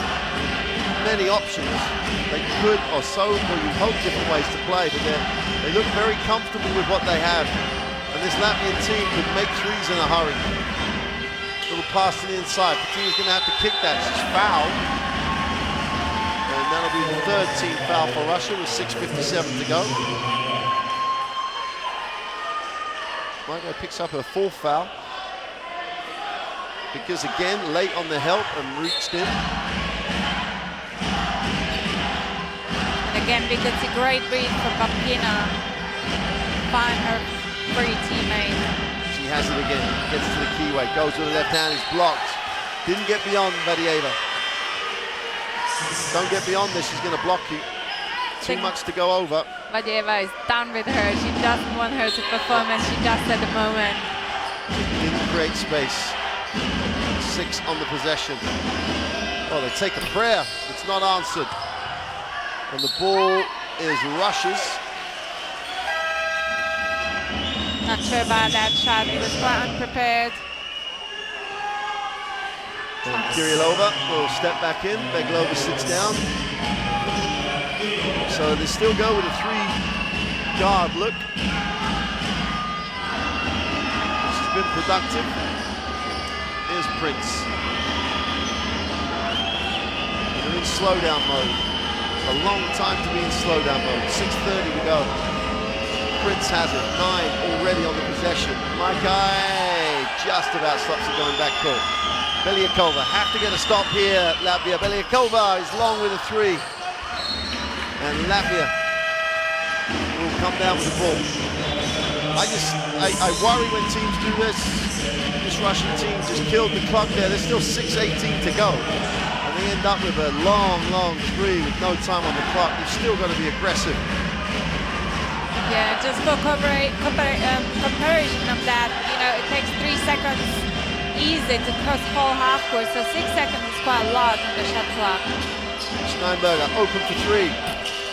many options. They could, or you hope different ways to play, but they look very comfortable with what they have. And this Latvian team could make threes in a hurry. Little pass to the inside. Patina's going to have to kick that. She's fouled. And that'll be the 3rd team foul for Russia with 6:57 to go. Margo picks up her 4th foul. Because again, late on the help and reached in. And again, we could see great read from Babkina. Find her free teammate. She has it again, gets to the keyway, goes with the left hand, is blocked. Didn't get beyond Vadieva. Don't get beyond this, she's going to block you. Too much to go over. Vadieva is done with her. She doesn't want her to perform as she does at the moment. Didn't create space. 6 on the possession. Oh, they take a prayer. It's not answered. And the ball is Russia's. Not sure about that shot. He was quite unprepared. And Kirilova will step back in. Beglova sits down. So they still go with a 3-guard look. This has been productive. Here's Prince. slowdown mode. It's a long time to be in slowdown mode. 6:30 to go. Prince has it. 9 already on the possession. My guy just about stops it going back court. Belyakova have to get a stop here. Latvia. Belyakova is long with a 3. And Latvia will come down with the ball. I worry when teams do this. This Russian team just killed the clock there. There's still 6:18 to go. And they end up with a long 3 with no time on the clock. You've still got to be aggressive. Yeah, just for comparison of that, you know, it takes 3 seconds easy to cross whole half court, so 6 seconds is quite a lot on the shot clock. Steinberger open for 3.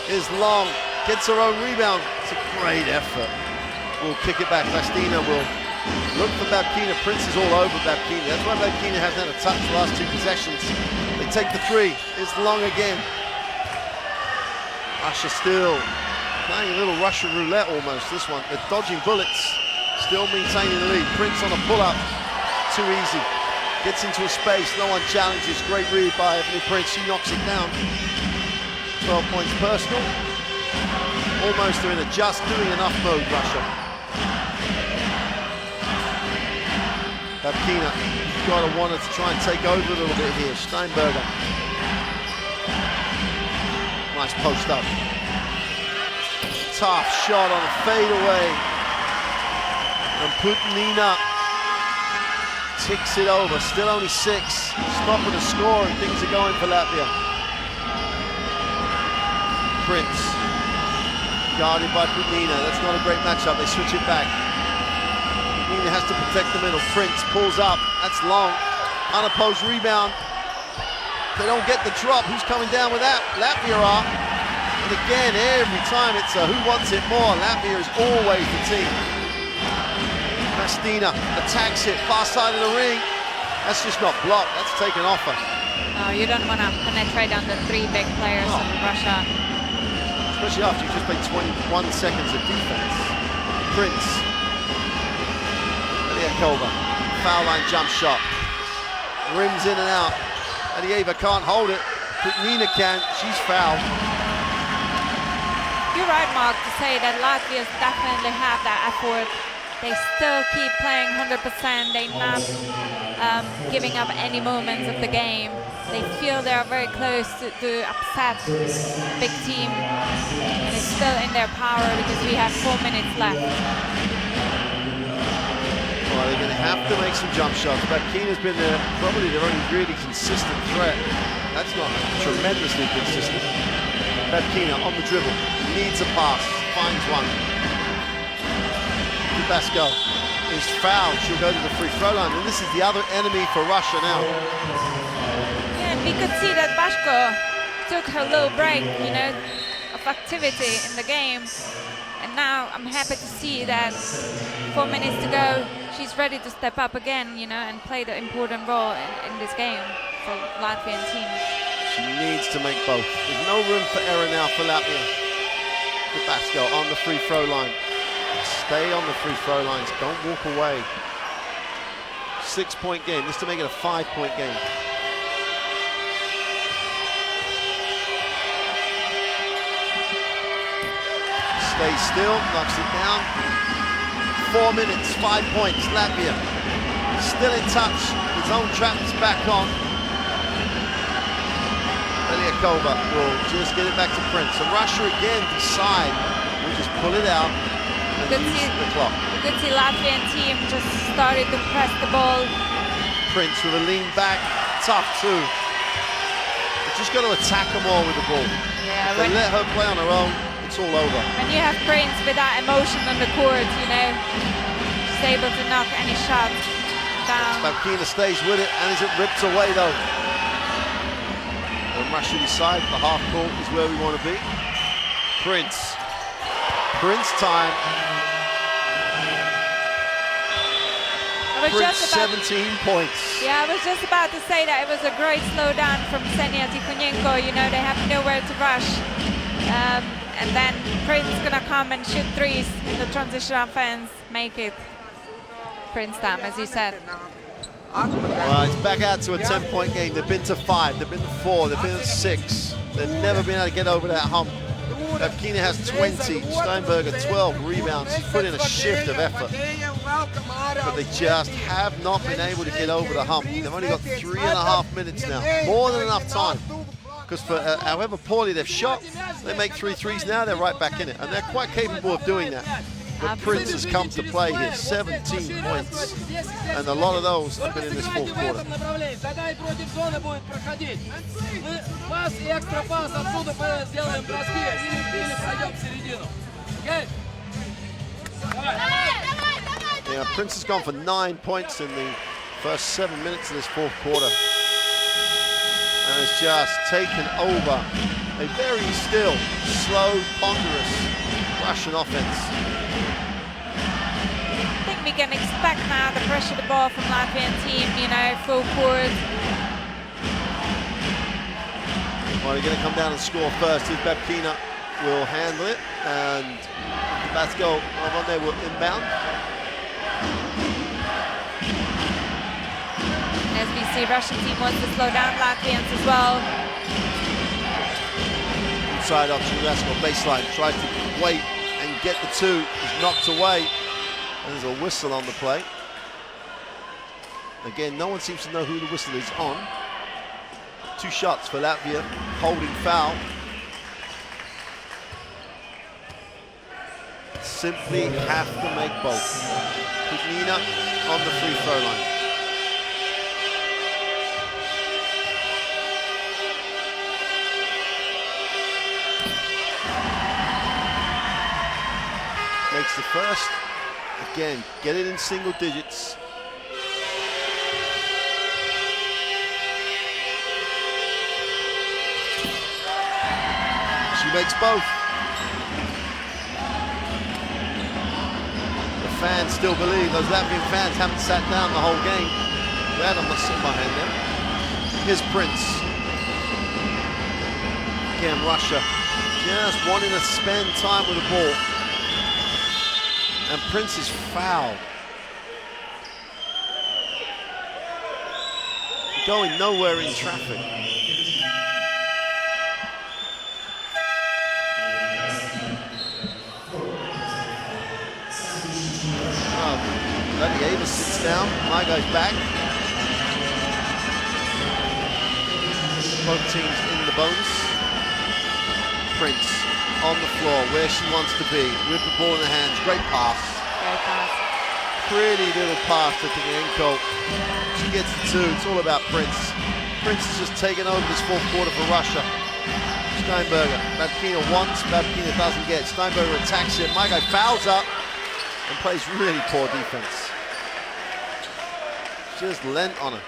Is long, gets her own rebound. It's a great effort. We'll kick it back. Bastina will look for Babkina. Prince is all over Babkina. That's why Babkina hasn't had a touch the last 2 possessions. They take the 3. It's long again. Russia still playing a little Russian roulette almost, this one. They're dodging bullets, still maintaining the lead. Prince on a pull-up, too easy. Gets into a space, no one challenges. Great read by Ebony Prince, she knocks it down. 12 points personal. Almost they're in a just doing enough mode, Russia. Babkina, you've got to want her to try and take over a little bit here. Steinberger. Nice post up. Tough shot on a fadeaway. And Putinina ticks it over. Still only 6. Stopping the score and things are going for Latvia. Prince. Guarded by Putinina. That's not a great matchup. They switch it back. Putinina has to protect the middle. Prince pulls up. That's long. Unopposed rebound. They don't get the drop. Who's coming down with that? Latvia are. And again, every time it's a who wants it more. Latvia is always the team. Bastina attacks it, far side of the ring. That's just not blocked, that's taken off her. No, you don't want to penetrate on the 3 big players of Russia. Especially after you just played 21 seconds of defense. Prince. Belyakova, foul line jump shot. Rims in and out. Alieva can't hold it, but Nina can, she's fouled. You're right, Mark, to say that Latvians definitely have that effort. They still keep playing 100%. They're not giving up any moments of the game. They feel they are very close to upset a big team. And it's still in their power because we have 4 minutes left. Well, they're going to have to make some jump shots. Babkina's been probably their only really consistent threat. That's not tremendously consistent. Babkina on the dribble, needs a pass, finds one. Dubasco is fouled, she'll go to the free throw line, and this is the other enemy for Russia now. Yeah, and we could see that Bashko took her little break, you know, of activity in the game. And now I'm happy to see that 4 minutes to go, she's ready to step up again, you know, and play the important role in this game for Latvian team. She needs to make both. There's no room for error now for Latvia. Dubasco on the free throw line. Stay on the free throw lines, don't walk away. 6-point game, this to make it a 5-point game. Stays still, knocks it down. 4 minutes, 5 points, Latvia. Still in touch, his own trap is back on. Belyakova will just get it back to Prince. And Russia again decide, we'll just pull it out and use the clock. You could see Latvian team just started to press the ball. Prince with a lean back, tough too. They've just got to attack them all with the ball. Yeah, if they let her play on her own, it's all over. When you have Prince with that emotion on the court, you know, she's able to knock any shot down. Babkina stays with it, and is it ripped away though? And Russia decide the half court is where we want to be. Prince time. Prince 17 points. Yeah, I was just about to say that it was a great slowdown from Ksenia Tikhonenko. You know, they have nowhere to rush. And then Prince gonna come and shoot threes in the transition offense, make it Prince time, as you said. Well, it's back out to a 10-point game. They've been to 5, they've been to 4, they've been to 6. They've never been able to get over that hump. Babkina has 20, Steinberger 12 rebounds. He's put in a shift of effort. But they just have not been able to get over the hump. They've only got 3.5 minutes now. More than enough time. Because for however poorly they've shot, they make 3 threes now, they're right back in it. And they're quite capable of doing that. But Prince has come to play here, 17 points. And a lot of those have been in this fourth quarter. Yeah, Prince has gone for 9 points in the first 7 minutes of this fourth quarter. And has just taken over a very still, slow, ponderous Russian offense. I think we can expect now the pressure the ball from Latvian team, you know, full court. Well, they're going to come down and score first. If Babkina will handle it, and Basko on there will inbound. As we see, Russian team wants to slow down Latvians as well. Inside option, Basko baseline, tries to wait and get the 2. He's knocked away. And there's a whistle on the play. Again, no one seems to know who the whistle is on. 2 shots for Latvia, holding foul. Simply have to make both. Kuzmina on the free throw line. Makes the first. Again, get it in single digits. She makes both. The fans still believe, those Latvian fans haven't sat down the whole game. Glad I'm not sitting behind them. Here's Prince. Again, Russia just wanting to spend time with the ball. And Prince is fouled. Going nowhere in traffic. Lenny Avis sits down, my guy's back. Both teams in the bonus. Prince on the floor, where she wants to be, with the ball in her hands. Great pass. Great pass. Pretty little pass to Timienko. She gets the 2, it's all about Prince. Prince has just taken over this fourth quarter for Russia. Steinberger, Babkina wants, Babkina doesn't get. Steinberger attacks him, my guy fouls up and plays really poor defense. Just lent on her.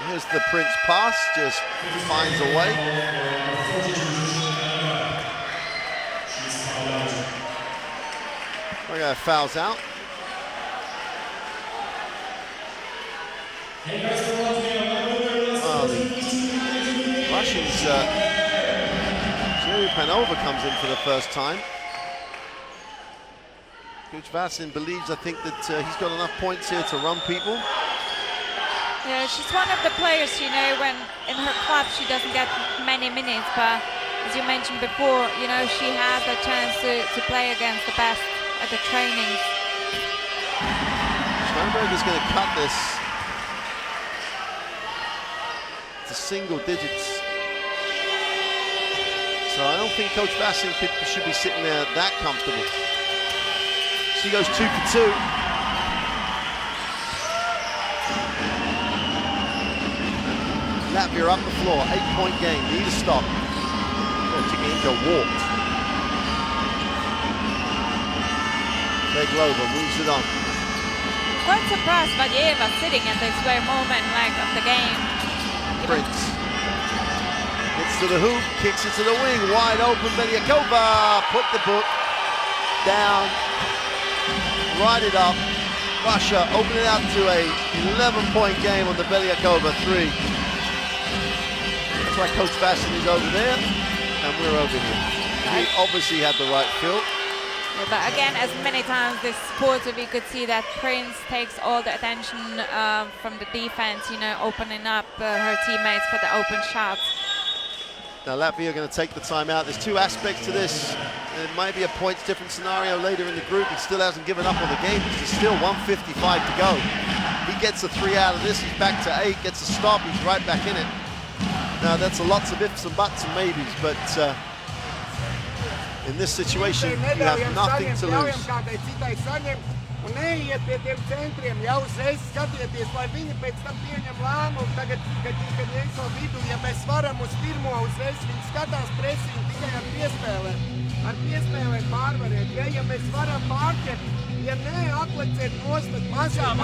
Here's the Prince pass, just finds a way. My guy fouls out. Oh, the Russians, Jerry Panova comes in for the first time. Coach Vasin believes, I think, that he's got enough points here to run people. Yeah, she's one of the players, you know, when in her club she doesn't get many minutes, but as you mentioned before, you know, she has a chance to play against the best at the trainings. Steinberger's going to cut this to single digits. So I don't think Coach Vasin should be sitting there that comfortable. She goes 2 for 2. Latvia up the floor, 8-point game, need a stop. Timienko walked. Beglova moves it on. Quite surprised Vadeeva sitting at this very moment of the game. Prince gets to the hoop, kicks it to the wing, wide open. Belyakova put the book down, right it up. Russia open it out to a 11-point game on the Belyakova 3. That's why Coach Vasin is over there, and we're over here. He obviously had the right feel. Yeah, but again, as many times this quarter, we could see that Prince takes all the attention from the defense, you know, opening up her teammates for the open shots. Now Latvia are going to take the timeout. There's two aspects to this. It might be a points different scenario later in the group. He still hasn't given up on the game. There's still 1:55 to go. He gets a 3 out of this. He's back to 8. Gets a stop. He's right back in it. Now that's lots of ifs and buts and maybes, but in this situation, you have nothing to lose. Un neiet pie tiem centriem, jau uzreiz skatieties, lai viņi pēc tam pieņem lēmumu. Tagad, kad ieies no vidu, ja mēs varam uz pirmo, uzreiz viņi skatās presiņu tikai ar piespēlēm. Ar piespēlēm pārvarēt. Ja mēs varam pārķert, ja nē, atleciet nost, tad mazāk.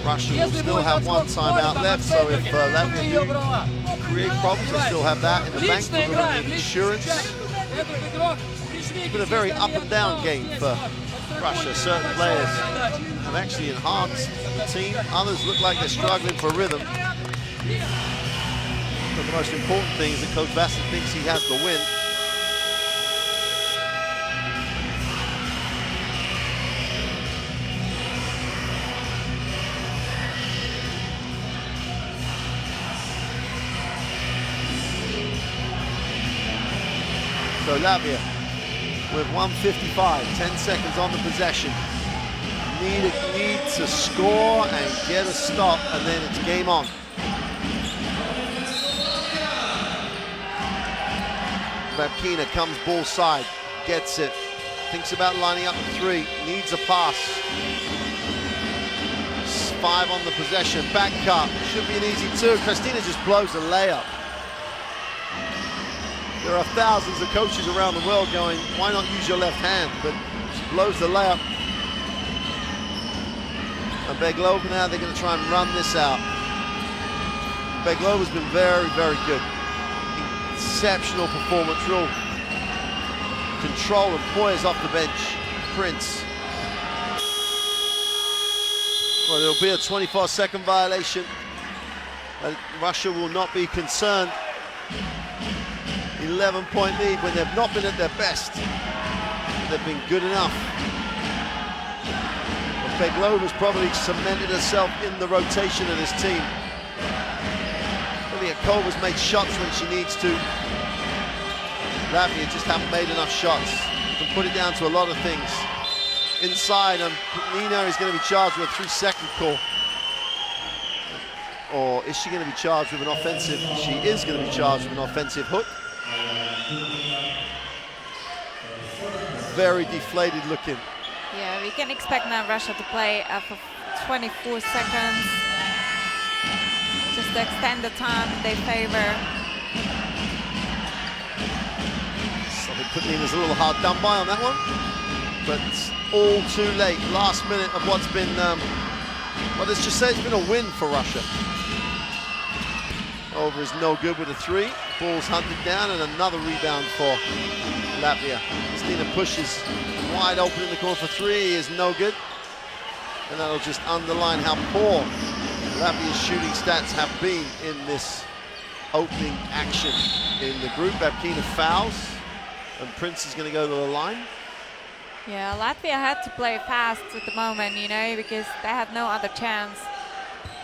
Russia will still have one timeout left, so if Latvia do create problems, they still have that in the bank for the insurance. It's been a very up and down game for Russia. Certain players have actually enhanced the team. Others look like they're struggling for rhythm. But the most important thing is that Coach Bassett thinks he has the win. So Latvia with 1:55, 10 seconds on the possession. Need to score and get a stop, and then it's game on. Babkina comes ball side, gets it, thinks about lining up the 3, needs a pass. 5 on the possession, back cut, should be an easy 2. Christina just blows a layup. There are thousands of coaches around the world going, why not use your left hand? But she blows the layup. And Beglova now, they're going to try and run this out. Beglova's been very, very good. Exceptional performance, real control and poise off the bench. Prince. Well, there'll be a 24-second violation. Russia will not be concerned. 11-point lead when they've not been at their best. They've been good enough. But Beglova's probably cemented herself in the rotation of this team. Ilyakova's made shots when she needs to. Latvia just haven't made enough shots. You can put it down to a lot of things. Inside, and Nina is going to be charged with a 3-second call. Or is she going to be charged with an offensive? She is going to be charged with an offensive hook. Very deflated looking. Yeah, we can expect now Russia to play for 24 seconds. Just to extend the time they favor. So they put Nina's a little hard done by on that one. But it's all too late. Last minute of what's been, well, let's just say it's been a win for Russia. Over is no good with a 3. Ball's hunted down, and another rebound for Latvia. Christina pushes wide open in the corner for 3 is no good. And that'll just underline how poor Latvia's shooting stats have been in this opening action in the group. Babkina fouls, and Prince is going to go to the line. Yeah, Latvia had to play fast at the moment, you know, because they had no other chance.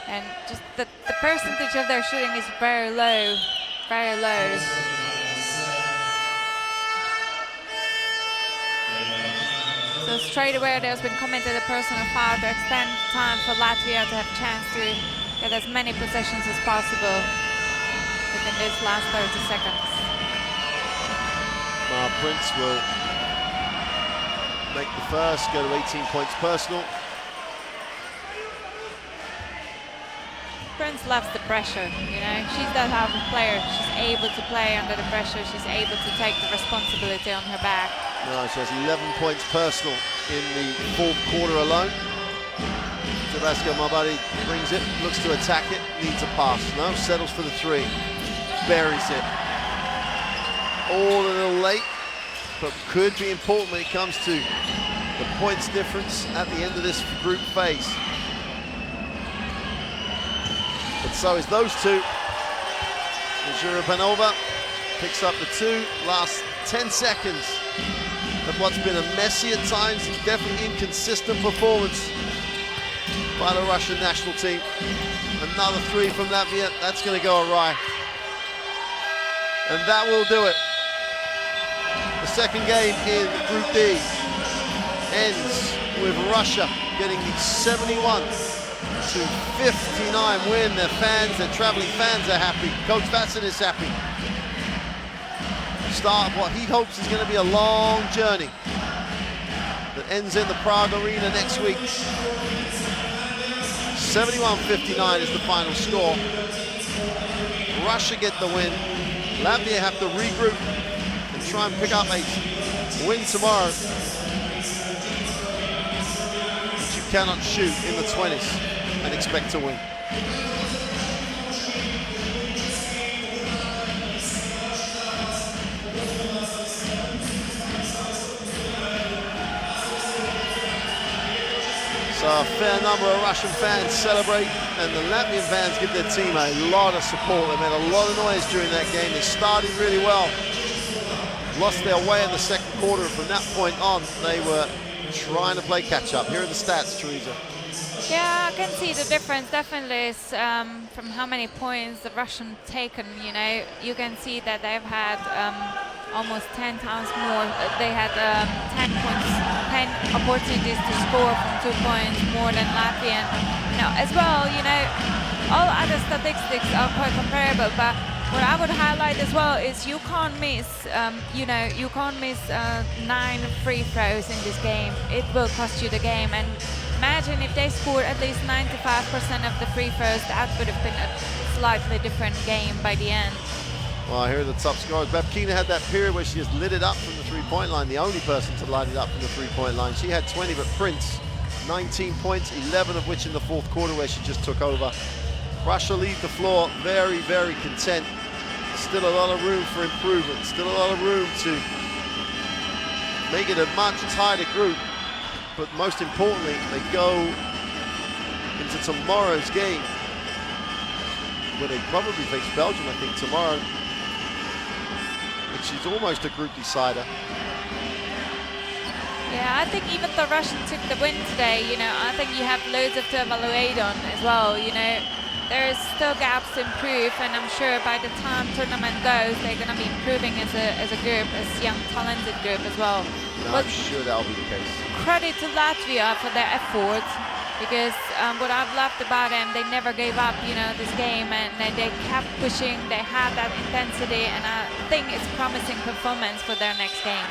And just the percentage of their shooting is very low, very low. So straight away there's been commented a personal foul to extend time for Latvia to have a chance to get as many possessions as possible within this last 30 seconds. Prince will make the first, go to 18 points personal. Prince loves the pressure, you know. She's that type of player. She's able to play under the pressure. She's able to take the responsibility on her back. No, she has 11 points personal in the 4th quarter alone. Tabasco Mabadi brings it, looks to attack it, needs a pass. No, settles for the 3, buries it. All a little late, but could be important when it comes to the points difference at the end of this group phase. But so is those 2. Zhurabanova picks up the 2, last 10 seconds. of what's been a messy at times, definitely inconsistent performance by the Russian national team. Another three from Latvia, that's going to go awry. And that will do it. The second game in Group D ends with Russia getting the 71-59 win. Their fans, their traveling fans are happy. Coach Vatsin is happy. Start of what he hopes is going to be a long journey that ends in the Prague Arena next week. 71-59 is the final score. Russia get the win. Latvia have to regroup and try and pick up a win tomorrow. But you cannot shoot in the 20s and expect to win. So a fair number of Russian fans celebrate, and the Latvian fans give their team a lot of support. They made a lot of noise during that game. They started really well, lost their way in the second quarter, and from that point on, they were trying to play catch up. Here are the stats, Teresa. Yeah, I can see the difference definitely is from how many points the Russian taken. You know, you can see that they've had almost 10 times more. They had 10 points, 10 opportunities to score from 2 points more than Latvian. Now, as well, you know, all other statistics are quite comparable, but what I would highlight as well is you can't miss, you know, you can't miss 9 free throws in this game. It will cost you the game, and imagine if they scored at least 95% of the free throws, that would have been a slightly different game by the end. Well, here are the top scorers. Babkina had that period where she just lit it up from the three-point line, the only person to light it up from the three-point line. She had 20, but Prince, 19 points, 11 of which in the fourth quarter where she just took over. Russia leave the floor very, very content. Still a lot of room for improvement, still a lot of room to make it a much tighter group. But most importantly, they go into tomorrow's game, where they probably face Belgium, I think, tomorrow, which is almost a group decider. Yeah, I think even though Russia took the win today, you know, I think you have loads of to evaluate on as well. You know, there's still gaps to improve, and I'm sure by the time tournament goes, they're going to be improving as a group, as young, talented group as well. No, I'm sure that'll be the case. Credit to Latvia for their efforts, because what I've loved about them, they never gave up, you know, this game, and they kept pushing. They had that intensity, and I think it's promising performance for their next game.